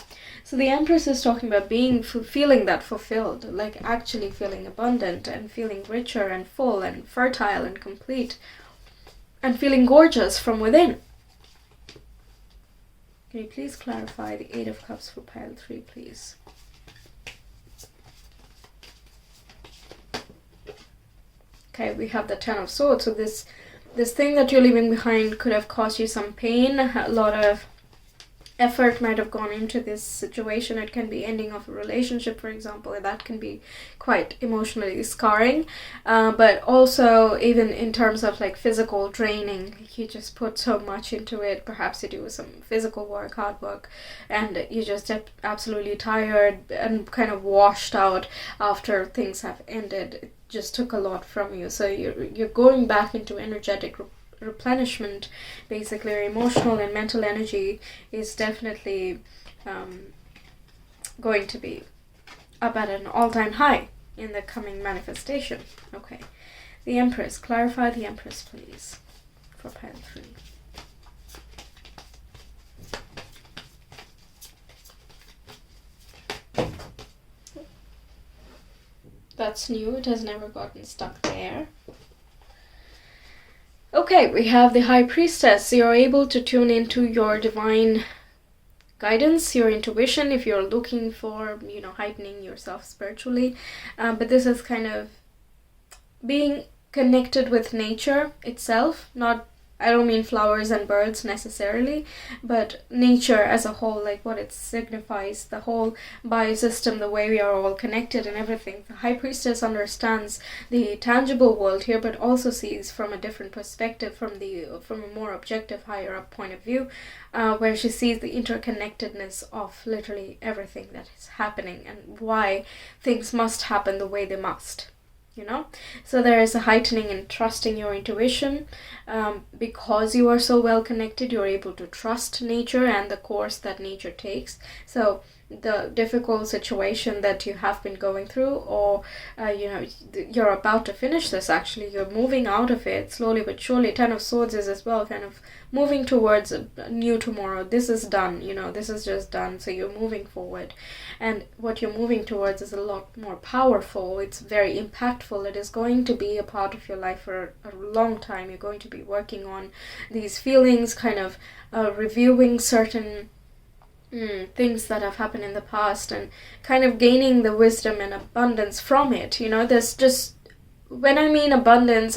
so the Empress is talking about feeling that fulfilled, like actually feeling abundant and feeling richer and full and fertile and complete, and feeling gorgeous from within. Can you please clarify the 8 of Cups for pile 3, please? Okay, we have the 10 of Swords. So this thing that you're leaving behind could have caused you some pain. A lot of effort might have gone into this situation. It can be ending of a relationship, for example, and that can be quite emotionally scarring. But also, even in terms of like physical draining, you just put so much into it. Perhaps you do some physical work, hard work, and you just get absolutely tired and kind of washed out after things have ended. It just took a lot from you. So you're going back into energetic replenishment. Basically, your emotional and mental energy is definitely going to be up at an all-time high in the coming manifestation. Okay, the Empress. Clarify the Empress, please, for pile 3. That's new. It has never gotten stuck there. Okay, we have the High Priestess. You're able to tune into your divine guidance, your intuition, if you're looking for, heightening yourself spiritually. But this is kind of being connected with nature itself, I don't mean flowers and birds necessarily, but nature as a whole, like what it signifies, the whole biosystem, the way we are all connected and everything. The High Priestess understands the tangible world here, but also sees from a different perspective, from a more objective, higher up point of view, where she sees the interconnectedness of literally everything that is happening and why things must happen the way they must. So there is a heightening in trusting your intuition. Because you are so well connected, you're able to trust nature and the course that nature takes. So the difficult situation that you have been going through, or you're about to finish this, actually you're moving out of it slowly but surely. 10 of Swords is as well kind of moving towards a new tomorrow. This is done, this is just done, so you're moving forward, and what you're moving towards is a lot more powerful. It's very impactful. It is going to be a part of your life for a long time. You're going to be working on these feelings, kind of reviewing certain things that have happened in the past and kind of gaining the wisdom and abundance from it. There's just, when I mean abundance,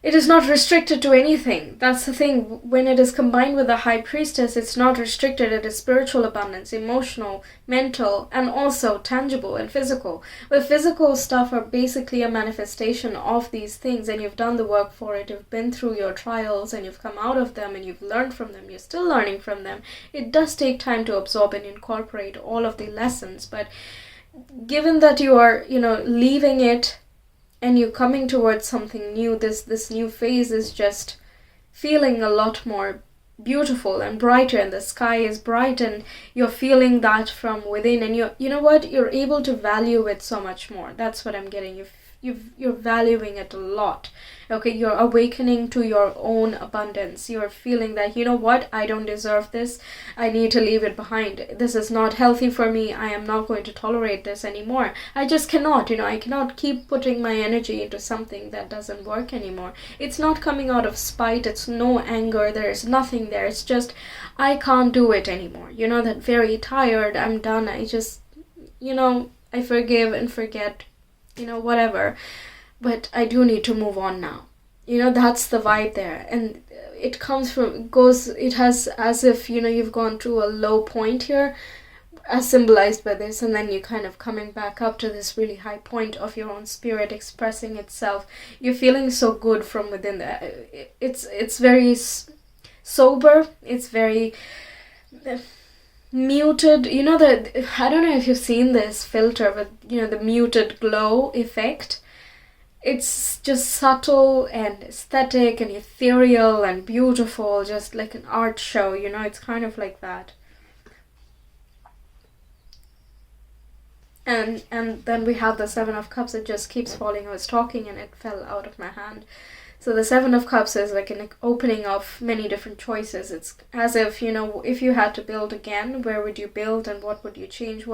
it is not restricted to anything. That's the thing. When it is combined with the High Priestess, it's not restricted. It is spiritual abundance, emotional, mental, and also tangible and physical. The physical stuff are basically a manifestation of these things, and you've done the work for it. You've been through your trials, and you've come out of them, and you've learned from them. You're still learning from them. It does take time to absorb and incorporate all of the lessons, but given that you are, leaving it and you're coming towards something new. This new phase is just feeling a lot more beautiful and brighter, and the sky is bright, and you're feeling that from within, and you know what, you're able to value it so much more. That's what I'm getting. You're valuing it a lot. Okay, you're awakening to your own abundance. You're feeling that, you know what, I don't deserve this. I need to leave it behind. This is not healthy for me. I am not going to tolerate this anymore. I just cannot, I cannot keep putting my energy into something that doesn't work anymore. It's not coming out of spite. It's no anger. There's nothing there. It's just, I can't do it anymore. That very tired, I'm done. I just, I forgive and forget, whatever, but I do need to move on now. That's the vibe there, and it has as if, you've gone through a low point here, as symbolized by this, and then you kind of coming back up to this really high point of your own spirit expressing itself. You're feeling so good from within that. It's very sober. It's very muted. I don't know if you've seen this filter, but the muted glow effect. It's just subtle and aesthetic and ethereal and beautiful, just like an art show. It's kind of like that. And then we have the Seven of Cups. It just keeps falling. I was talking and it fell out of my hand. So the Seven of Cups is like an opening of many different choices. It's as if, if you had to build again, where would you build and what would you change?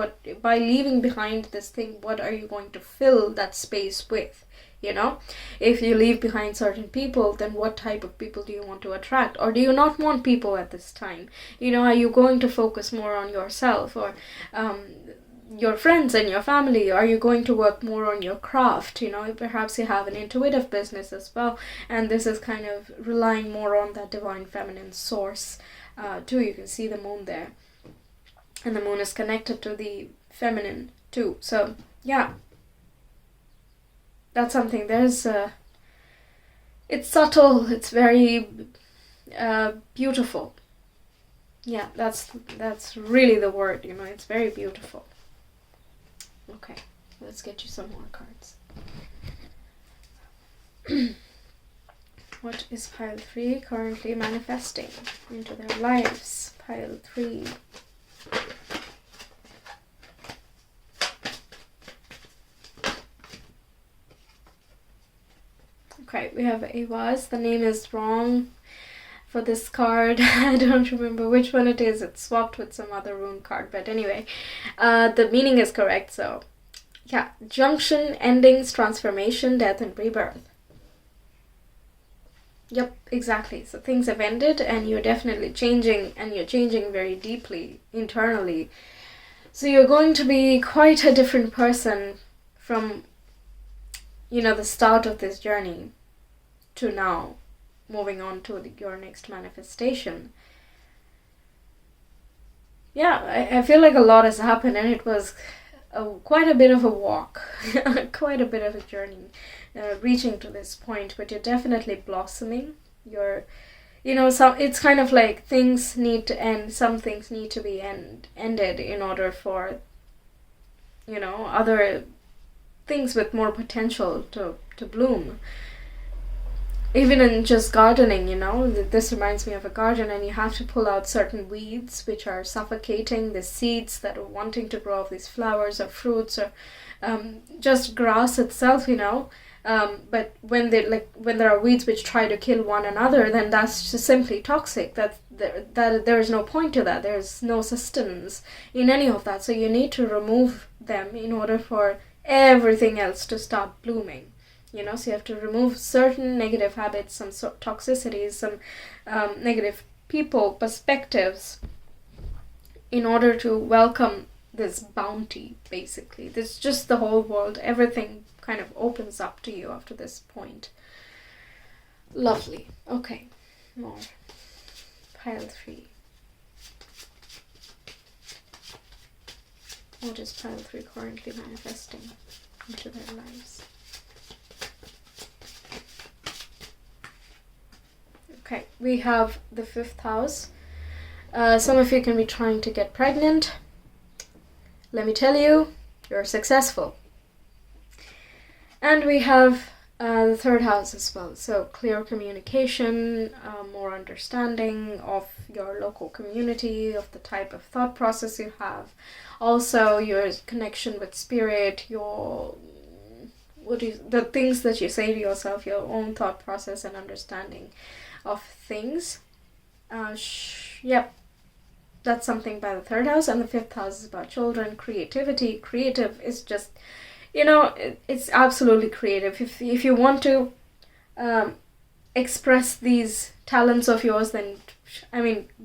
By leaving behind this thing, what are you going to fill that space with? If you leave behind certain people, then what type of people do you want to attract? Or do you not want people at this time? Are you going to focus more on yourself, or your friends and your family? Are you going to work more on your craft? Perhaps you have an intuitive business as well, and this is kind of relying more on that divine feminine source too. You can see the moon there, and the moon is connected to the feminine too. So yeah, that's something. It's subtle. It's very beautiful. Yeah, that's really the word. It's very beautiful. Okay, let's get you some more cards. What is pile 3 currently manifesting into their lives? Pile 3. Okay, we have a vase. The name is wrong for this card. I don't remember which one it is. It's swapped with some other rune card, but anyway, the meaning is correct. So yeah, junction, endings, transformation, death, and rebirth. Yep, exactly. So things have ended and you're definitely changing, and you're changing very deeply internally. So you're going to be quite a different person from the start of this journey to now, moving on to your next manifestation. Yeah, I feel like a lot has happened, and it was quite a bit of a walk, quite a bit of a journey, reaching to this point, but you're definitely blossoming. You're, it's kind of like things need to end, some things need to be ended in order for, other things with more potential to bloom. Even in just gardening, this reminds me of a garden, and you have to pull out certain weeds which are suffocating the seeds that are wanting to grow of these flowers or fruits, or just grass itself, but when there are weeds which try to kill one another, then that's just simply toxic. That there is no point to that. There's no sustenance in any of that. So you need to remove them in order for everything else to start blooming. So you have to remove certain negative habits, some toxicities, some negative people, perspectives, in order to welcome this bounty, basically. This just the whole world, everything kind of opens up to you after this point. Lovely. Okay, more. Pile 3. What is pile 3 currently manifesting into their lives? Okay, we have the 5th house. Some of you can be trying to get pregnant. Let me tell you, you're successful. And we have the third house as well. So clear communication, more understanding of your local community, of the type of thought process you have. Also your connection with spirit, your the things that you say to yourself, your own thought process and understanding of things. Yep, that's something by the third house. And the fifth house is about children, creativity. Creative is just, it's absolutely creative. If you want to express these talents of yours, then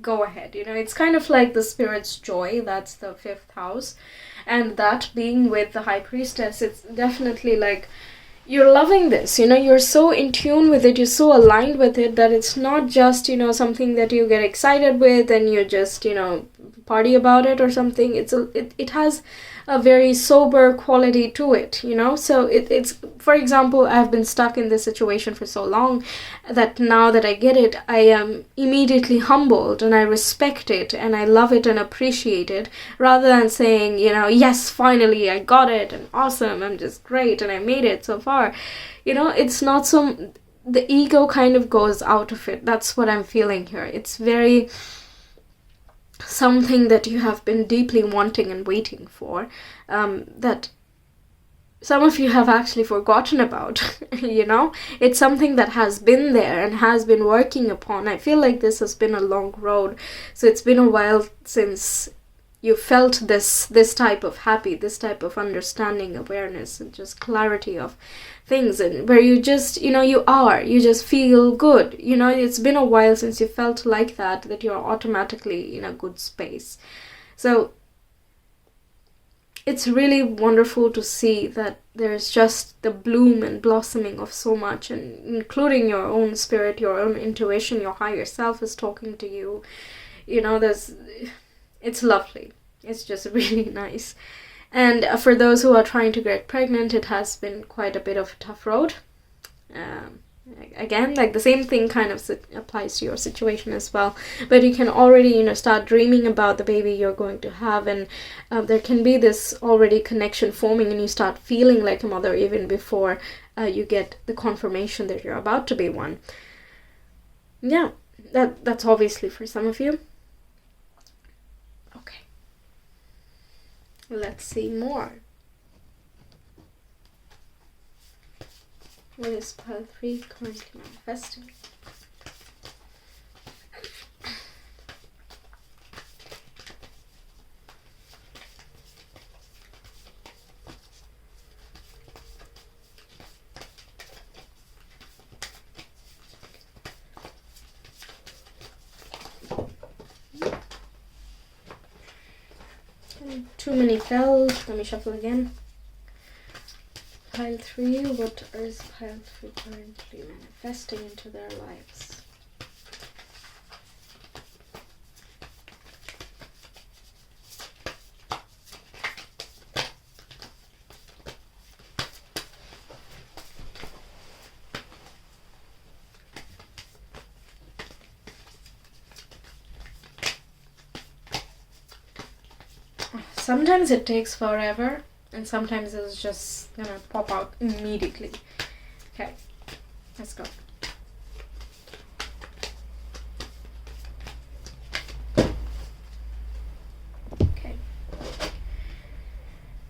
go ahead. It's kind of like the spirit's joy. That's the fifth house. And that being with the high priestess, it's definitely like you're loving this, you're so in tune with it, you're so aligned with it that it's not just, something that you get excited with and you just, party about it or something. It has a very sober quality to it, so it's, for example, I've been stuck in this situation for so long that now that I get it, I am immediately humbled and I respect it and I love it and appreciate it, rather than saying, yes, finally I got it and awesome, I'm just great and I made it so far. It's not the ego kind of goes out of it. That's what I'm feeling here. It's very something that you have been deeply wanting and waiting for, that some of you have actually forgotten about. It's something that has been there and has been working upon. I feel like this has been a long road, so it's been a while since you felt this type of happy, this type of understanding, awareness, and just clarity of things, and where you just, you just feel good. It's been a while since you felt like that you're automatically in a good space. So it's really wonderful to see that there's just the bloom and blossoming of so much, and including your own spirit, your own intuition, your higher self is talking to you. It's lovely. It's just really nice. And for those who are trying to get pregnant, it has been quite a bit of a tough road. Again, like the same thing kind of applies to your situation as well. But you can already, start dreaming about the baby you're going to have. And there can be this already connection forming, and you start feeling like a mother even before you get the confirmation that you're about to be one. Yeah, that's obviously for some of you. Let's see more. What is pile 3 currently manifesting? Too many fell. Let me shuffle again. Pile 3, what is pile 3 currently manifesting into their lives? Sometimes it takes forever, and sometimes it's just gonna pop out immediately. Okay, let's go. Okay.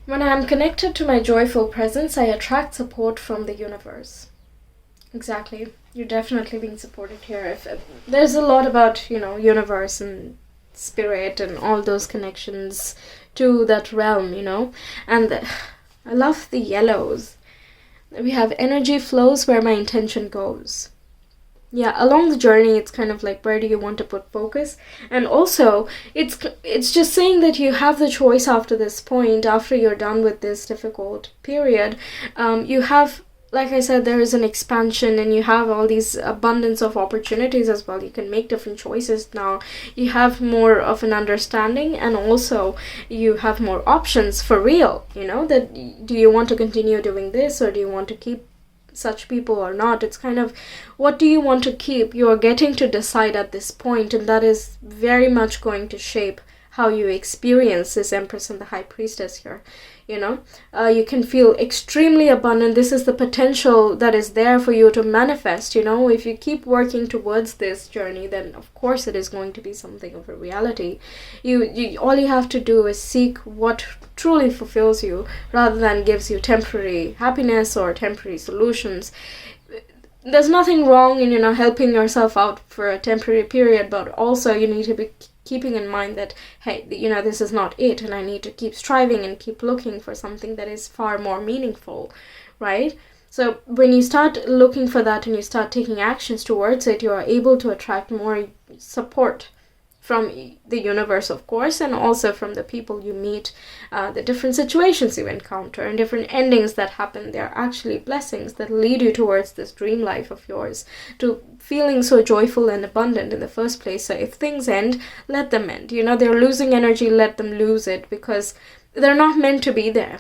When I am connected to my joyful presence, I attract support from the universe. Exactly. You're definitely being supported here. There's a lot about, universe and spirit and all those connections to that realm, and I love the yellows. We have energy flows where my intention goes. Yeah, along the journey, it's kind of like, where do you want to put focus? And also, it's just saying that you have the choice after this point, after you're done with this difficult period. You have, like I said, there is an expansion, and you have all these abundance of opportunities as well. You can make different choices now. You have more of an understanding, and also you have more options for real, that do you want to continue doing this, or do you want to keep such people or not? It's kind of, what do you want to keep? You're getting to decide at this point, and that is very much going to shape how you experience this Empress and the High Priestess here. You know, you can feel extremely abundant. This is the potential that is there for you to manifest. You know, if you keep working towards this journey, then of course it is going to be something of a reality. You all you have to do is seek what truly fulfills you, rather than gives you temporary happiness or temporary solutions. There's nothing wrong in, you know, helping yourself out for a temporary period, but also you need to be keeping in mind that, hey, you know, this is not it, and I need to keep striving and keep looking for something that is far more meaningful, right? So when you start looking for that and you start taking actions towards it, you are able to attract more support from the universe, of course, and also from the people you meet, the different situations you encounter, and different endings that happen. They're actually blessings that lead you towards this dream life of yours, to feeling so joyful and abundant in the first place. So if things end, let them end. You know, they're losing energy, let them lose it, because they're not meant to be there.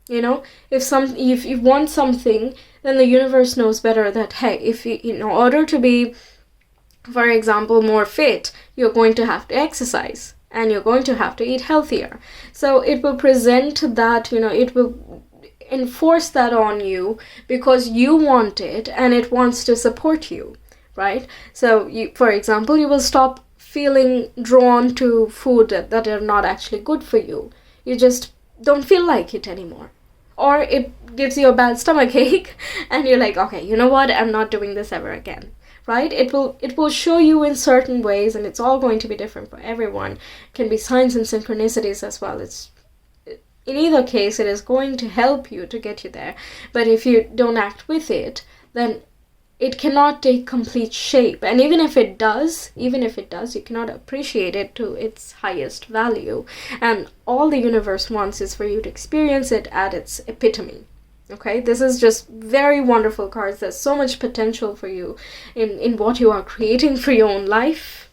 You know, if you want something, then the universe knows better that, hey, if you, in order to be, for example, more fit, you're going to have to exercise and you're going to have to eat healthier. So it will present that, you know, it will enforce that on you because you want it and it wants to support you, right? So you, for example, you will stop feeling drawn to food that are not actually good for you. You just don't feel like it anymore. Or it gives you a bad stomach ache and you're like, okay, you know what, I'm not doing this ever again. Right? It will show you in certain ways, and it's all going to be different for everyone. It can be signs and synchronicities as well. It's, in either case, it is going to help you to get you there. But if you don't act with it, then it cannot take complete shape. And even if it does, you cannot appreciate it to its highest value. And all the universe wants is for you to experience it at its epitome. Okay, this is just very wonderful cards. There's so much potential for you in what you are creating for your own life.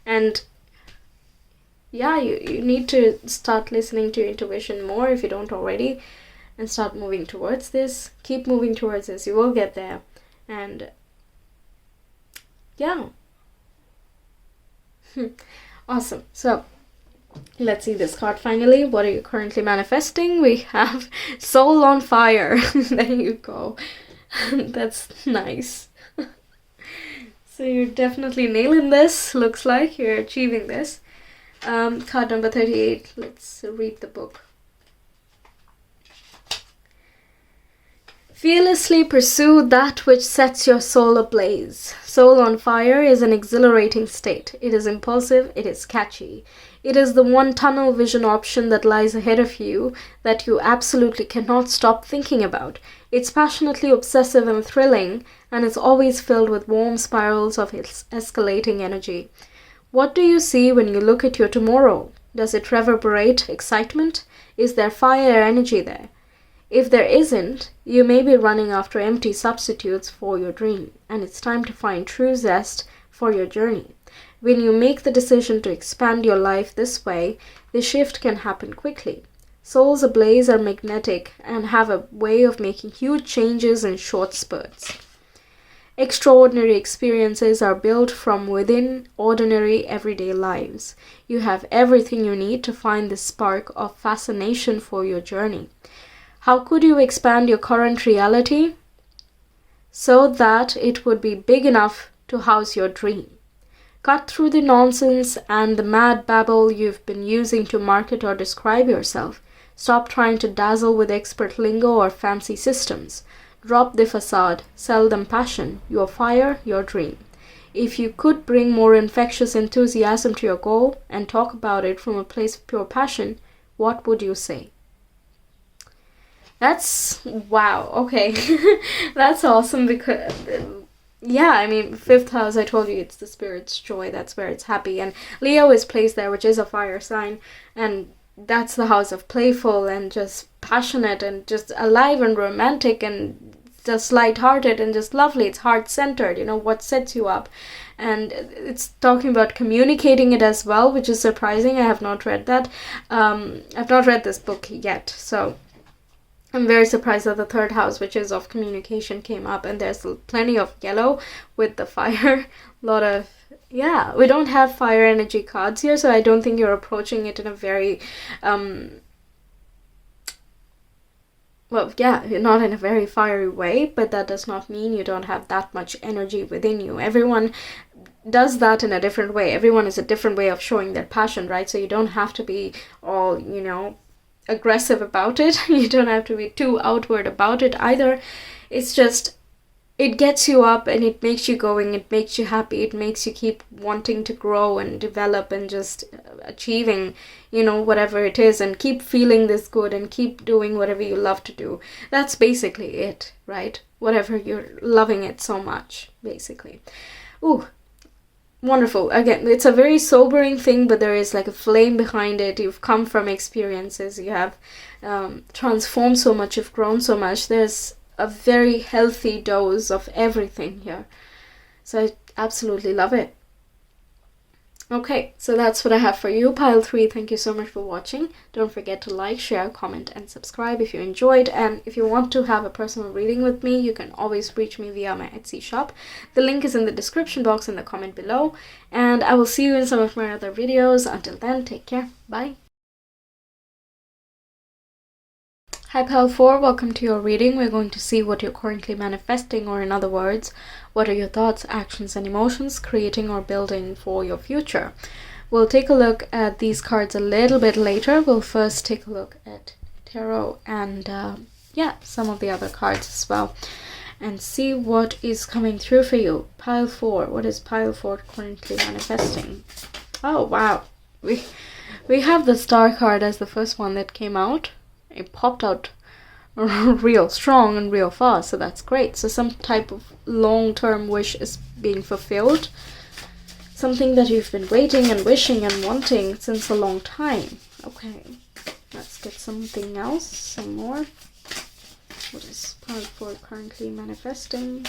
And yeah, you need to start listening to your intuition more if you don't already, and start moving towards this. Keep moving towards this. You will get there. And yeah. Awesome. So let's see this card finally. What are you currently manifesting? We have Soul on Fire. There you go. That's nice. So you're definitely nailing this. Looks like you're achieving this. Card number 38. Let's read the book. Fearlessly pursue that which sets your soul ablaze. Soul on Fire is an exhilarating state. It is impulsive. It is catchy. It is the one tunnel vision option that lies ahead of you that you absolutely cannot stop thinking about. It's passionately obsessive and thrilling, and is always filled with warm spirals of its escalating energy. What do you see when you look at your tomorrow? Does it reverberate excitement? Is there fire energy there? If there isn't, you may be running after empty substitutes for your dream, and it's time to find true zest for your journey. When you make the decision to expand your life this way, the shift can happen quickly. Souls ablaze are magnetic and have a way of making huge changes in short spurts. Extraordinary experiences are built from within ordinary everyday lives. You have everything you need to find the spark of fascination for your journey. How could you expand your current reality so that it would be big enough to house your dream? Cut through the nonsense and the mad babble you've been using to market or describe yourself. Stop trying to dazzle with expert lingo or fancy systems. Drop the facade, sell them passion, your fire, your dream. If you could bring more infectious enthusiasm to your goal and talk about it from a place of pure passion, what would you say? That's, wow, okay. That's awesome because, yeah, I mean, 5th house, I told you, it's the spirit's joy. That's where it's happy. And Leo is placed there, which is a fire sign. And that's the house of playful and just passionate and just alive and romantic and just lighthearted and just lovely. It's heart-centered, you know, what sets you up. And it's talking about communicating it as well, which is surprising. I have not read that. I've not read this book yet, so I'm very surprised that the 3rd house, which is of communication, came up. And there's plenty of yellow with the fire. A lot of Yeah, we don't have fire energy cards here, so I don't think you're approaching it in a very well, yeah, not in a very fiery way, but that does not mean you don't have that much energy within you. Everyone does that in a different way. Everyone is a different way of showing their passion, right? So you don't have to be all, aggressive about it. You don't have to be too outward about it either. It's just, it gets you up and it makes you going, it makes you happy, it makes you keep wanting to grow and develop and just achieving, whatever it is, and keep feeling this good and keep doing whatever you love to do. That's basically it, right? Whatever you're loving it so much, basically. Ooh, wonderful. Again, it's a very sobering thing, but there is like a flame behind it. You've come from experiences, you have transformed so much, you've grown so much. There's a very healthy dose of everything here. So I absolutely love it. Okay, so that's what I have for you, pile 3. Thank you so much for watching. Don't forget to like, share, comment, and subscribe if you enjoyed. And if you want to have a personal reading with me, you can always reach me via my Etsy shop. The link is in the description box in the comment below. And I will see you in some of my other videos. Until then, take care. Bye. Hi Pile 4, welcome to your reading. We're going to see what you're currently manifesting, or in other words, what are your thoughts, actions, and emotions creating or building for your future. We'll take a look at these cards a little bit later. We'll first take a look at tarot and some of the other cards as well, and see what is coming through for you. Pile 4, what is Pile 4 currently manifesting? Oh wow, we have the Star card as the first one that came out. It popped out real strong and real fast, so that's great. So some type of long-term wish is being fulfilled. Something that you've been waiting and wishing and wanting since a long time. Okay, let's get something else, some more. What is Pile 4 currently manifesting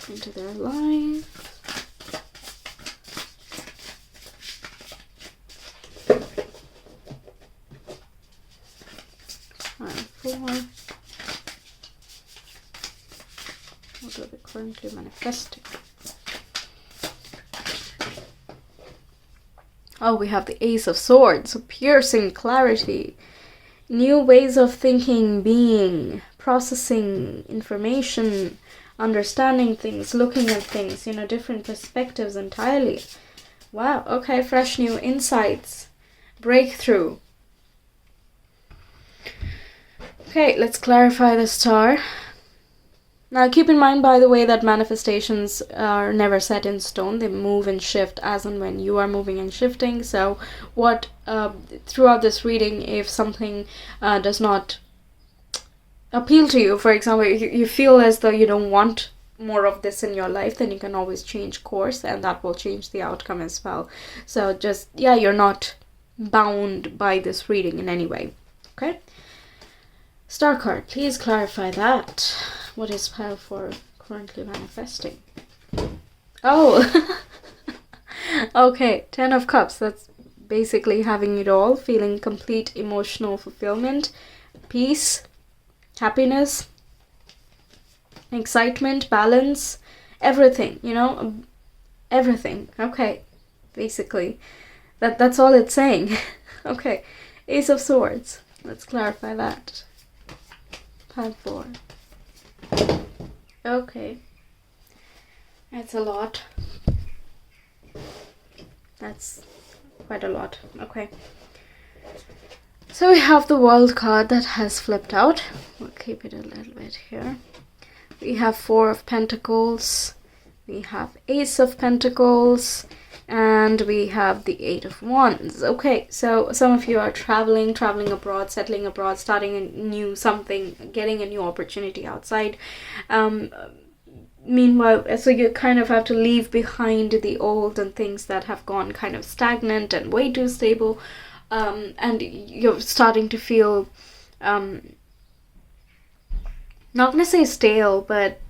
into their life? What are they currently manifesting? Oh, we have the Ace of Swords, so piercing clarity, new ways of thinking, being, processing information, understanding things, looking at things, different perspectives entirely. Wow, okay, fresh new insights, breakthrough. Okay, let's clarify the Star. Now keep in mind, by the way, that manifestations are never set in stone. They move and shift as and when you are moving and shifting. So what throughout this reading, if something does not appeal to you, for example, you feel as though you don't want more of this in your life, then you can always change course, and that will change the outcome as well. So just, you're not bound by this reading in any way. Okay? Star card, please clarify that. What is Pile 4 currently manifesting? Oh, okay, 10 of Cups. That's basically having it all, feeling complete emotional fulfillment, peace, happiness, excitement, balance, everything, everything. Okay, basically, that's all it's saying. Okay, Ace of Swords. Let's clarify that. Pile 4. Okay, that's a lot. That's quite a lot. Okay, so we have the World card that has flipped out. We'll keep it a little bit here. We have 4 of Pentacles, we have Ace of Pentacles, and we have the 8 of Wands. Okay, so some of you are traveling abroad, settling abroad, starting a new something, getting a new opportunity outside. Meanwhile, so you kind of have to leave behind the old and things that have gone kind of stagnant and way too stable, and you're starting to feel, not gonna say stale, but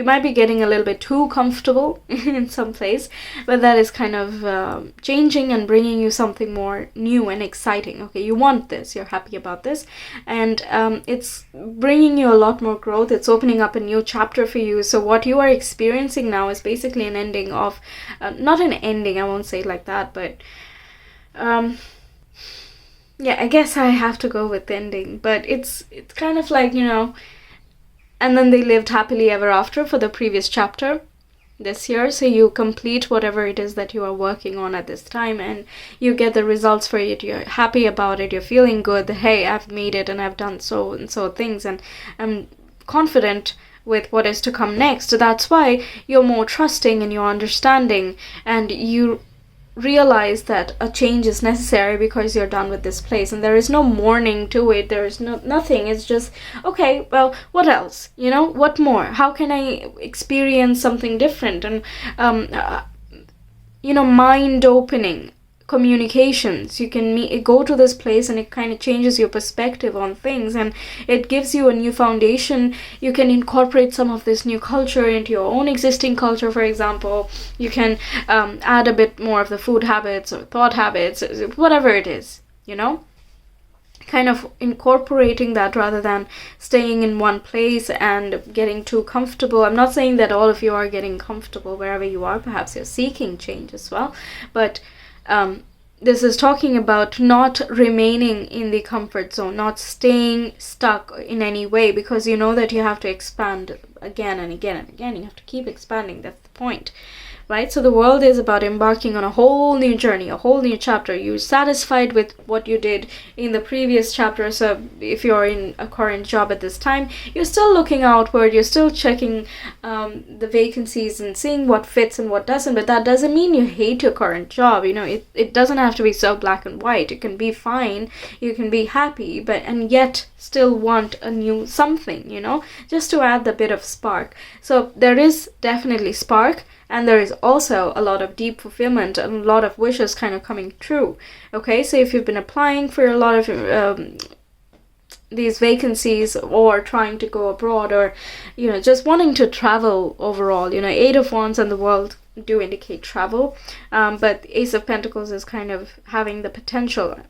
You might be getting a little bit too comfortable in some place, but that is kind of changing and bringing you something more new and exciting. Okay, you want this, you're happy about this, and it's bringing you a lot more growth. It's opening up a new chapter for you. So what you are experiencing now is basically an ending of, not an ending, I won't say it like that, but yeah, I guess I have to go with ending, but it's kind of like, you know, and then they lived happily ever after for the previous chapter this year. So you complete whatever it is that you are working on at this time, and you get the results for it. You're happy about it. You're feeling good that, hey, I've made it and I've done so and so things, and I'm confident with what is to come next. So that's why you're more trusting and you're understanding, and you realize that a change is necessary because you're done with this place, and there is no mourning to it. There is nothing. It's just, okay, well, what else, you know, what more, how can I experience something different? And you know, mind opening communications. You can go to this place, and it kind of changes your perspective on things, and it gives you a new foundation. You can incorporate some of this new culture into your own existing culture. For example, you can add a bit more of the food habits or thought habits, whatever it is, you know, kind of incorporating that rather than staying in one place and getting too comfortable. I'm not saying that all of you are getting comfortable wherever you are. Perhaps you're seeking change as well, but this is talking about not remaining in the comfort zone, not staying stuck in any way, because you know that you have to expand again and again and again. You have to keep expanding. That's the point, right? So the world is about embarking on a whole new journey, a whole new chapter. You're satisfied with what you did in the previous chapter. So if you're in a current job at this time, you're still looking outward. You're still checking the vacancies and seeing what fits and what doesn't. But that doesn't mean you hate your current job. You know, it doesn't have to be so black and white. It can be fine. You can be happy, but and yet still want a new something, you know, just to add the bit of spark. So there is definitely spark. And there is also a lot of deep fulfillment and a lot of wishes kind of coming true. Okay, so if you've been applying for a lot of these vacancies, or trying to go abroad, or, you know, just wanting to travel overall, you know, 8 of Wands and the World do indicate travel. But Ace of Pentacles is kind of having the potential,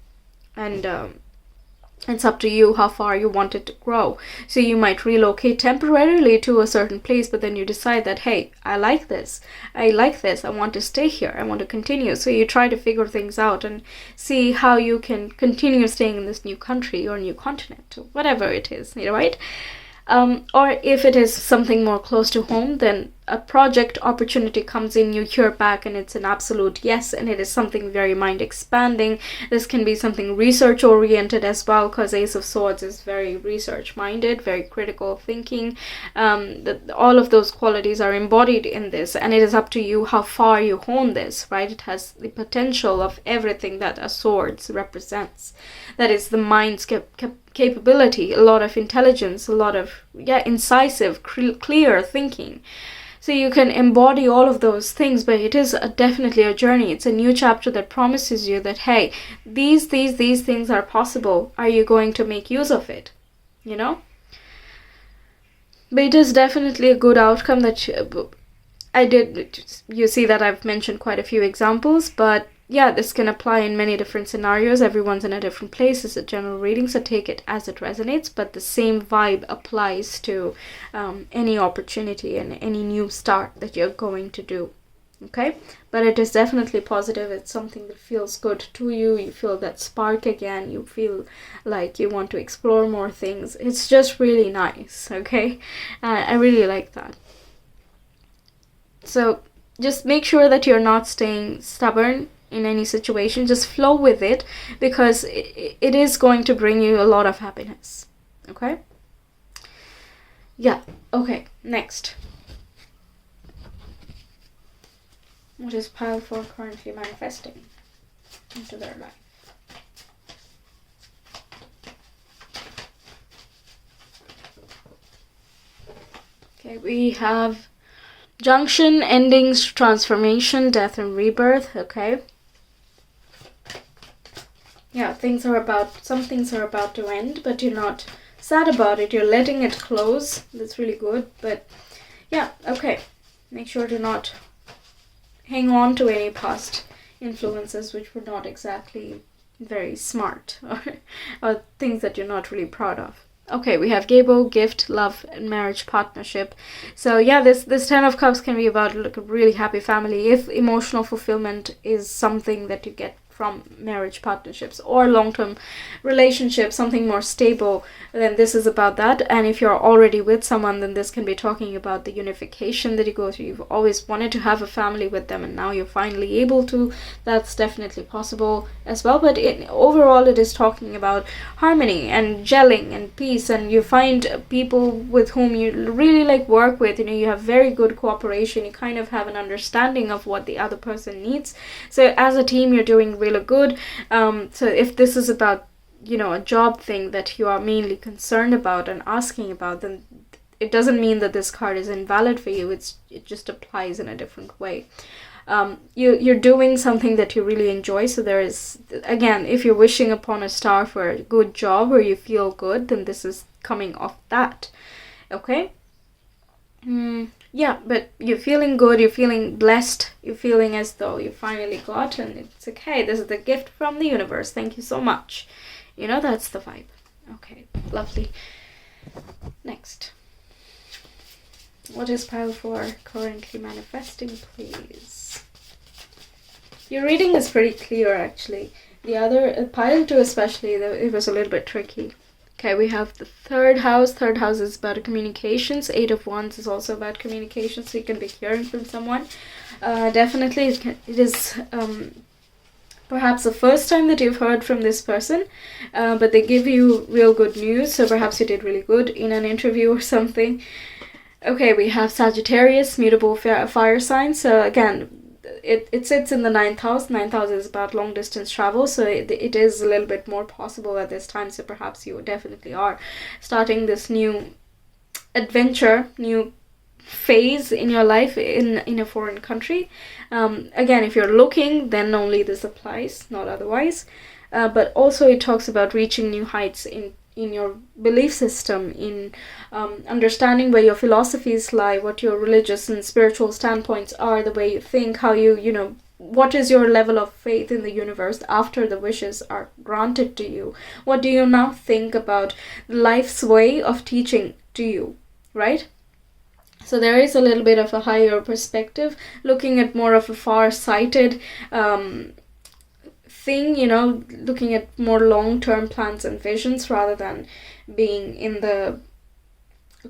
and it's up to you how far you want it to grow. So you might relocate temporarily to a certain place, but then you decide that, hey, I like this, I want to stay here, I want to continue. So you try to figure things out and see how you can continue staying in this new country or new continent, or whatever it is, right? Or if it is something more close to home, then a project opportunity comes in, you hear back, and it's an absolute yes, and it is something very mind expanding. This can be something research oriented as well, because Ace of Swords is very research minded, very critical thinking. All of those qualities are embodied in this, and it is up to you how far you hone this, right? It has the potential of everything that a swords represents. That is the mind's capability, a lot of intelligence, a lot of incisive, clear thinking. So you can embody all of those things, but it is definitely a journey. It's a new chapter that promises you that, hey, these things are possible. Are you going to make use of it? You know? But it is definitely a good outcome that you see that I've mentioned quite a few examples, but yeah, this can apply in many different scenarios. Everyone's in a different place. It's a general reading, so take it as it resonates. But the same vibe applies to any opportunity and any new start that you're going to do. Okay? But it is definitely positive. It's something that feels good to you. You feel that spark again. You feel like you want to explore more things. It's just really nice. Okay? I really like that. So just make sure that you're not staying stubborn in any situation. Just flow with it, because it is going to bring you a lot of happiness. Okay? Yeah. Okay, next. What is pile 4 currently manifesting into their life? Okay, we have junction, endings, transformation, death and rebirth. Okay. Yeah, some things are about to end, but you're not sad about it. You're letting it close. That's really good. But Yeah, okay. Make sure to not hang on to any past influences which were not exactly very smart, or things that you're not really proud of. Okay, we have Gabo, gift, love, and marriage partnership. So yeah, this Ten of Cups can be about like a really happy family if emotional fulfillment is something that you get from marriage partnerships or long-term relationships, something more stable, then this is about that. And if you're already with someone, then this can be talking about the unification that you go through. You've always wanted to have a family with them and now you're finally able to. That's definitely possible as well. But overall it is talking about harmony and gelling and peace, and you find people with whom you really like work with. You have very good cooperation. You kind of have an understanding of what the other person needs. So as a team you're doing really good. So if this is about a job thing that you are mainly concerned about and asking about, then it doesn't mean that this card is invalid for you. It just applies in a different way. You're doing something that you really enjoy. So there is, again, if you're wishing upon a star for a good job or you feel good, then this is coming off that. Okay? Yeah, but you're feeling good, you're feeling blessed, you're feeling as though you finally got, and it's okay. This is the gift from the universe. Thank you so much. That's the vibe. Okay, lovely. Next. What is pile 4 currently manifesting, please? Your reading is pretty clear, actually. The other, pile 2 especially, it was a little bit tricky. Okay, we have the third house. Third house is about communications. 8 of Wands is also about communication, so you can be hearing from someone. Definitely, it is perhaps the first time that you've heard from this person, but they give you real good news, so perhaps you did really good in an interview or something. Okay, we have Sagittarius, mutable fire sign. So again, it sits in the 9th house. 9th house is about long distance travel, so it is a little bit more possible at this time. So perhaps you definitely are starting this new adventure, new phase in your life in a foreign country. Again, if you're looking, then only this applies, not otherwise. But also it talks about reaching new heights in your belief system, in understanding where your philosophies lie, what your religious and spiritual standpoints are, the way you think, how you what is your level of faith in the universe after the wishes are granted to you. What do you now think about life's way of teaching to you, right? So there is a little bit of a higher perspective, looking at more of a far-sighted thing, looking at more long-term plans and visions rather than being in the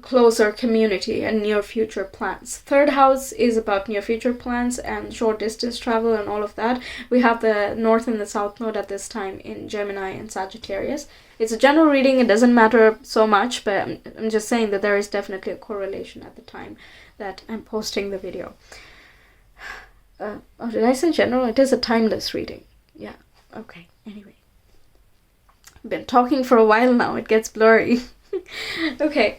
closer community and near future plans. Third house is about near future plans and short distance travel and all of that. We have the North and the South Node at this time in Gemini and Sagittarius. It's a general reading, it doesn't matter so much, but I'm just saying that there is definitely a correlation at the time that I'm posting the video. Did I say general? It is a timeless reading. Yeah, okay, anyway. I've been talking for a while now, it gets blurry. Okay.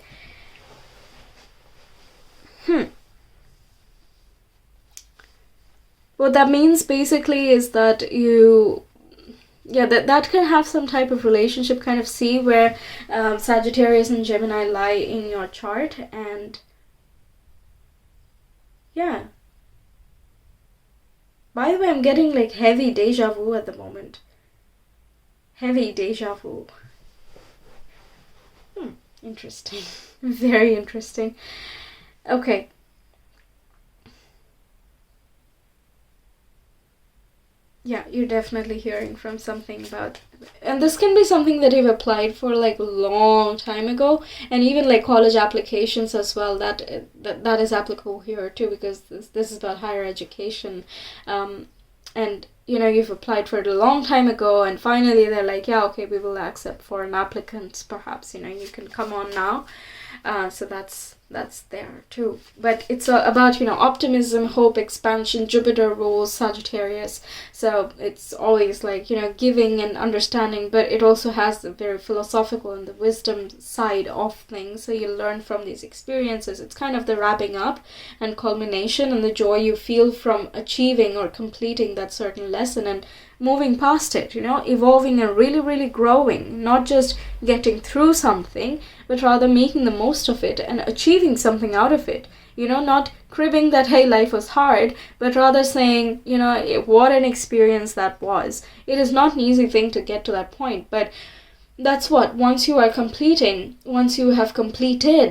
What that means basically is that that can have some type of relationship, kind of see where Sagittarius and Gemini lie in your chart, and yeah. By the way, I'm getting like heavy deja vu at the moment. Heavy deja vu. Interesting. Very interesting. Okay. Yeah, you're definitely hearing from something about, and this can be something that you've applied for like a long time ago, and even like college applications as well. That is applicable here too, because this is about higher education, and you've applied for it a long time ago, and finally they're like, yeah, okay, we will accept foreign applicants. Perhaps you can come on now. So that's there too. But it's about optimism, hope, expansion. Jupiter rules Sagittarius, so it's always like giving and understanding, but it also has the very philosophical and the wisdom side of things. So you learn from these experiences. It's kind of the wrapping up and culmination, and the joy you feel from achieving or completing that certain lesson and moving past it, evolving and really, really growing, not just getting through something, but rather making the most of it and achieving something out of it. not cribbing that, hey, life was hard, but rather saying, what an experience that was. It is not an easy thing to get to that point, but that's what, once you have completed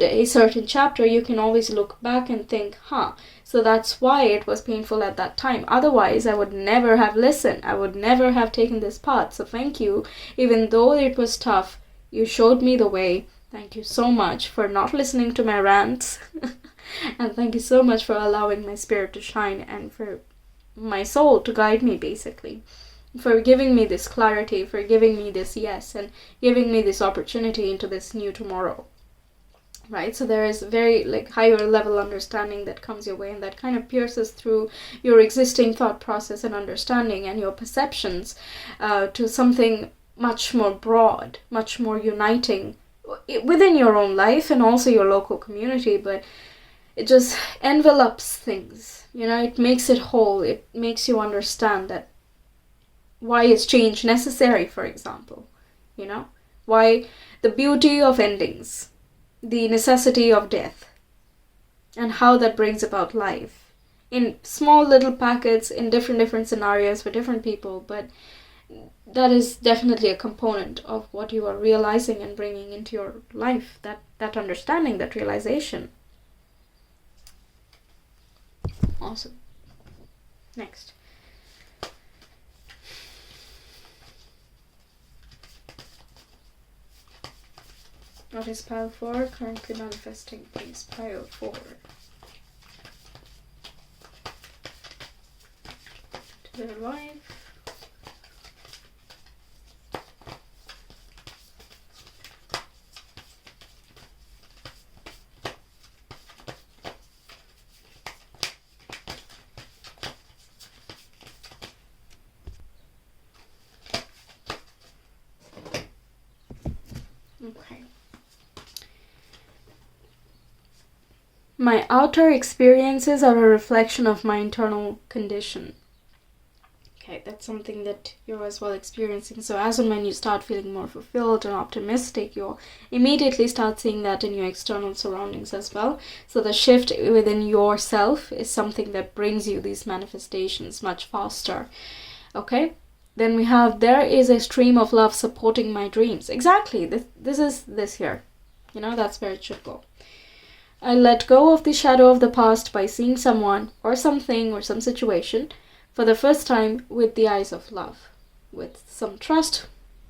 a certain chapter, you can always look back and think, so that's why it was painful at that time. Otherwise, I would never have listened. I would never have taken this path. So thank you. Even though it was tough, you showed me the way. Thank you so much for not listening to my rants. And thank you so much for allowing my spirit to shine and for my soul to guide me, basically. For giving me this clarity, for giving me this yes, and giving me this opportunity into this new tomorrow. Right? So there is very higher level understanding that comes your way, and that kind of pierces through your existing thought process and understanding and your perceptions to something much more broad, much more uniting within your own life and also your local community, but it just envelops things, it makes it whole. It makes you understand that why is change necessary, for example, why the beauty of endings, the necessity of death, and how that brings about life in small little packets in different scenarios for different people, but that is definitely a component of what you are realizing and bringing into your life, that understanding, that realization. Awesome. Next. What is pile 4? Currently manifesting, please. Pile 4. To their life. Okay. My outer experiences are a reflection of my internal condition. Okay, that's something that you're as well experiencing. So as and when you start feeling more fulfilled and optimistic, you'll immediately start seeing that in your external surroundings as well. So the shift within yourself is something that brings you these manifestations much faster. Okay? Then we have, there is a stream of love supporting my dreams. Exactly. This is this here. That's where it should go. I let go of the shadow of the past by seeing someone or something or some situation for the first time with the eyes of love. With some trust,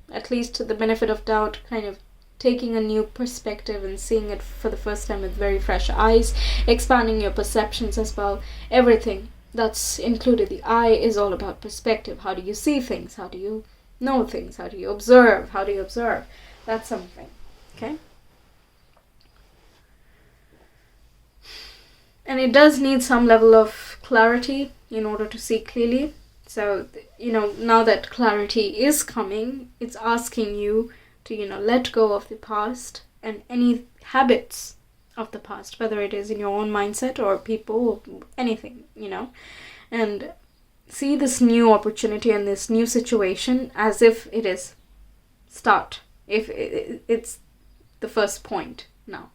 at least the benefit of doubt, kind of taking a new perspective and seeing it for the first time with very fresh eyes, expanding your perceptions as well. Everything that's included. The eye is all about perspective. How do you see things? How do you know things? How do you observe? How do you observe? That's something. Okay? And it does need some level of clarity in order to see clearly. So, now that clarity is coming, it's asking you to, let go of the past and any habits of the past, whether it is in your own mindset or people, or anything, and see this new opportunity and this new situation as if it is start, if it's the first point now,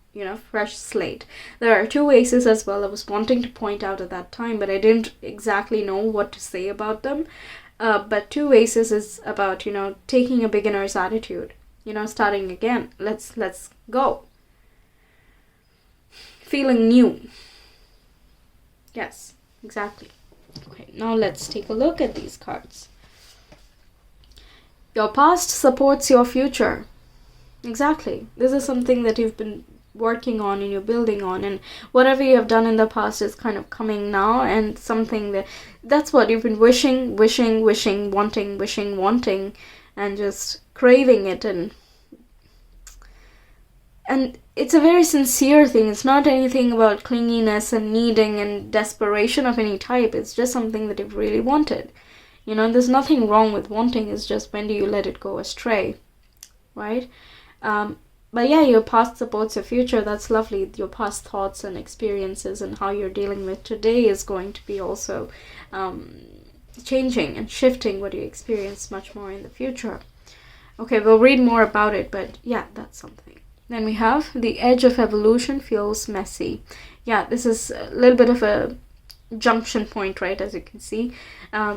fresh slate. There are 2 aces as well I was wanting to point out at that time, but I didn't exactly know what to say about them. But 2 aces is about, taking a beginner's attitude, starting again. Let's go. Feeling new. Yes, exactly. Okay, now let's take a look at these cards. Your past supports your future. Exactly. This is something that you've been working on and you're building on, and whatever you have done in the past is kind of coming now, and something that's what you've been wishing, wanting, and just craving it, and it's a very sincere thing. It's not anything about clinginess and needing and desperation of any type. It's just something that you've really wanted. There's nothing wrong with wanting. It's just, when do you let it go astray, right? But yeah, your past supports your future. That's lovely. Your past thoughts and experiences and how you're dealing with today is going to be also changing and shifting what you experience much more in the future. Okay, we'll read more about it, but yeah, that's something. Then we have, the edge of evolution feels messy. this is a little bit of a junction point, right? As you can see,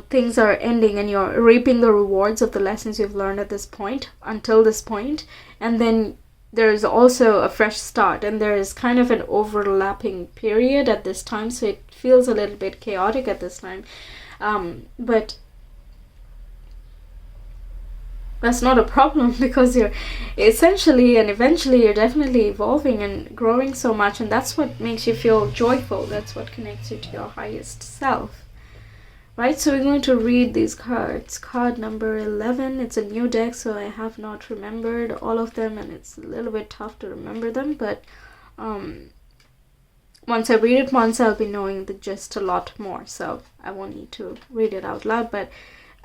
things are ending and you're reaping the rewards of the lessons you've learned at this point, until this point, and then there's also a fresh start, and there is kind of an overlapping period at this time, so it feels a little bit chaotic at this time, but that's not a problem, because you're essentially and eventually you're definitely evolving and growing so much, and that's what makes you feel joyful. That's what connects you to your highest self, right? So we're going to read these cards. Card number 11. It's a new deck, so I have not remembered all of them, and it's a little bit tough to remember them, but once I read it once, I'll be knowing the gist a lot more, so I won't need to read it out loud, but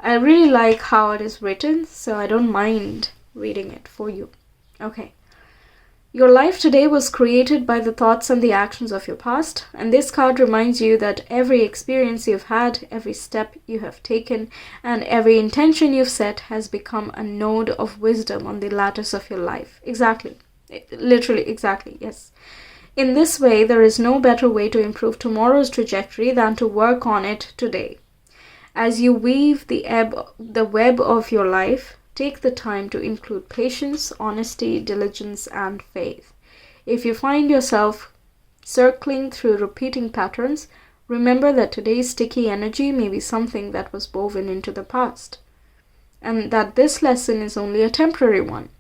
I really like how it is written, so I don't mind reading it for you. Okay. Your life today was created by the thoughts and the actions of your past, and this card reminds you that every experience you've had, every step you have taken, and every intention you've set has become a node of wisdom on the lattice of your life. Exactly. Literally, exactly, yes. In this way, there is no better way to improve tomorrow's trajectory than to work on it today. As you weave the web of your life, take the time to include patience, honesty, diligence, and faith. If you find yourself circling through repeating patterns, remember that today's sticky energy may be something that was woven into the past, and that this lesson is only a temporary one.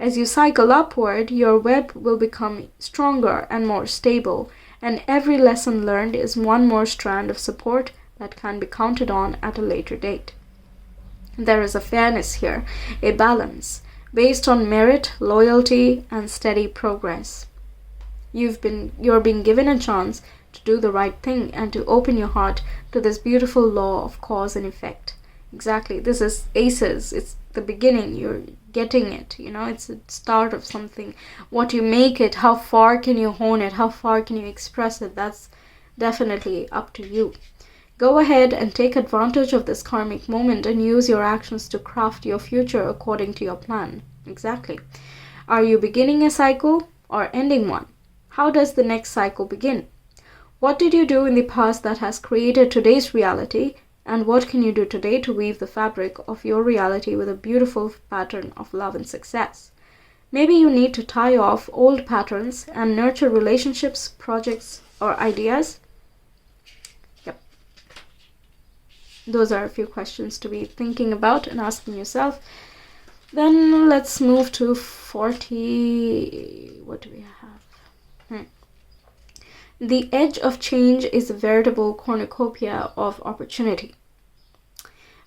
As you cycle upward, your web will become stronger and more stable, and every lesson learned is one more strand of support that can be counted on at a later date. There is a fairness here, a balance, based on merit, loyalty, and steady progress. You're being given a chance to do the right thing and to open your heart to this beautiful law of cause and effect. Exactly, this is aces, it's the beginning, you're getting it, it's the start of something. What you make it, how far can you hone it, how far can you express it, that's definitely up to you. Go ahead and take advantage of this karmic moment and use your actions to craft your future according to your plan. Exactly. Are you beginning a cycle or ending one? How does the next cycle begin? What did you do in the past that has created today's reality, and what can you do today to weave the fabric of your reality with a beautiful pattern of love and success? Maybe you need to tie off old patterns and nurture relationships, projects, or ideas. Those are a few questions to be thinking about and asking yourself. Then let's move to 40. What do we have? The edge of change is a veritable cornucopia of opportunity.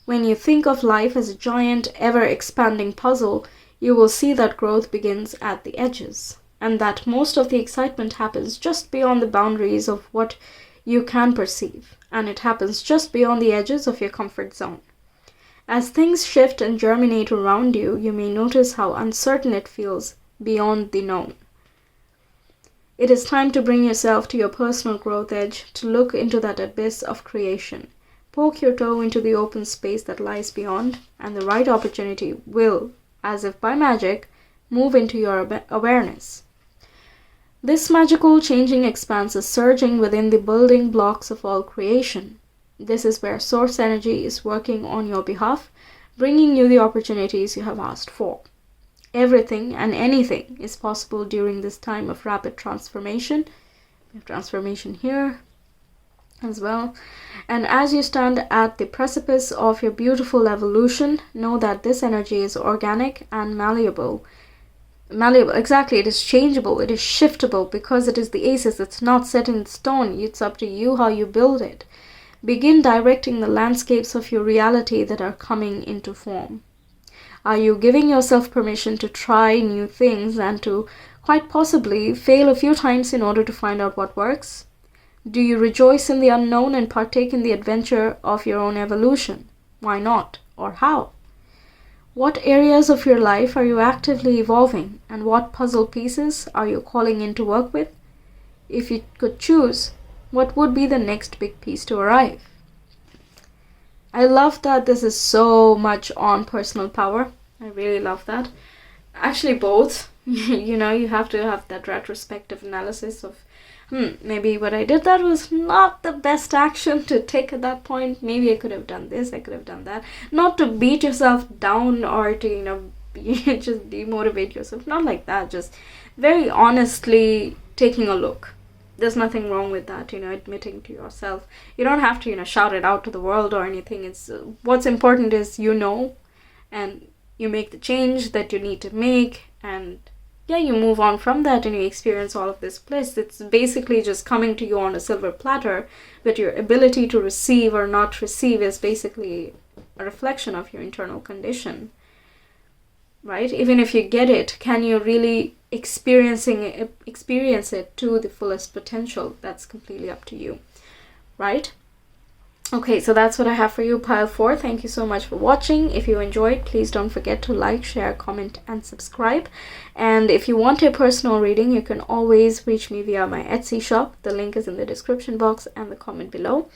When you think of life as a giant, ever-expanding puzzle, you will see that growth begins at the edges, and that most of the excitement happens just beyond the boundaries of what you can perceive, and it happens just beyond the edges of your comfort zone. As things shift and germinate around you, you may notice how uncertain it feels beyond the known. It is time to bring yourself to your personal growth edge, to look into that abyss of creation. Poke your toe into the open space that lies beyond, and the right opportunity will, as if by magic, move into your awareness. This magical changing expanse is surging within the building blocks of all creation. This is where source energy is working on your behalf, bringing you the opportunities you have asked for. Everything and anything is possible during this time of rapid transformation. We have transformation here as well. And as you stand at the precipice of your beautiful evolution, know that this energy is organic and malleable. Exactly, it is changeable, it is shiftable, because it is the aces. It's not set in stone. It's up to you how you build it. Begin directing the landscapes of your reality that are coming into form. Are you giving yourself permission to try new things and to quite possibly fail a few times in order to find out what works? Do you rejoice in the unknown and partake in the adventure of your own evolution? Why not? Or how? What areas of your life are you actively evolving, and what puzzle pieces are you calling in to work with? If you could choose, what would be the next big piece to arrive? I love that this is so much on personal power. I really love that. Actually, both. You have to have that retrospective analysis of maybe what I did that was not the best action to take at that point. Maybe I could have done this, I could have done that. Not to beat yourself down or to, just demotivate yourself. Not like that. Just very honestly taking a look. There's nothing wrong with that, admitting to yourself. You don't have to, shout it out to the world or anything. It's what's important is and you make the change that you need to make, and you move on from that, and you experience all of this bliss. It's basically just coming to you on a silver platter, but your ability to receive or not receive is basically a reflection of your internal condition, right? Even if you get it, can you really experience it to the fullest potential? That's completely up to you, right? Okay, so that's what I have for you, pile 4. Thank you so much for watching. If you enjoyed, please don't forget to like, share, comment, and subscribe. And if you want a personal reading, you can always reach me via my Etsy shop. The link is in the description box and the comment below.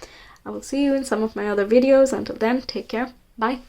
I will see you in some of my other videos. Until then, take care. Bye.